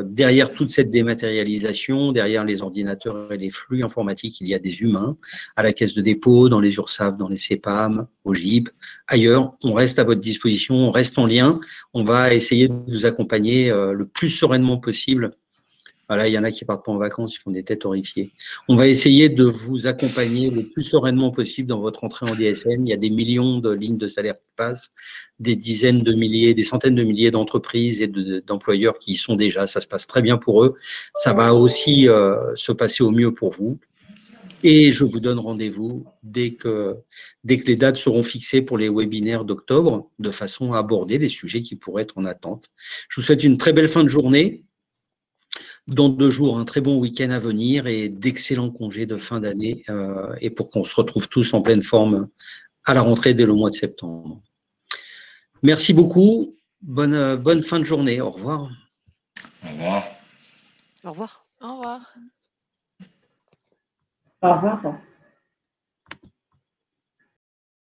derrière toute cette dématérialisation, derrière les ordinateurs et les flux informatiques, il y a des humains à la caisse de dépôt, dans les URSSAF, dans les CEPAM, au GIP, ailleurs. On reste à votre disposition, on reste en lien. On va essayer de vous accompagner le plus sereinement possible. Voilà, il y en a qui partent pas en vacances, ils font des têtes horrifiées. On va essayer de vous accompagner le plus sereinement possible dans votre entrée en DSN. Il y a des millions de lignes de salaire qui passent, des dizaines de milliers, des centaines de milliers d'entreprises et d'employeurs qui y sont déjà. Ça se passe très bien pour eux. Ça va aussi se passer au mieux pour vous. Et je vous donne rendez-vous dès que les dates seront fixées pour les webinaires d'octobre, de façon à aborder les sujets qui pourraient être en attente. Je vous souhaite une très belle fin de journée. Dans 2 jours, un très bon week-end à venir et d'excellents congés de fin d'année et pour qu'on se retrouve tous en pleine forme à la rentrée dès le mois de septembre. Merci beaucoup. Bonne fin de journée. Au revoir. Au revoir. Au revoir. Au revoir. Au revoir.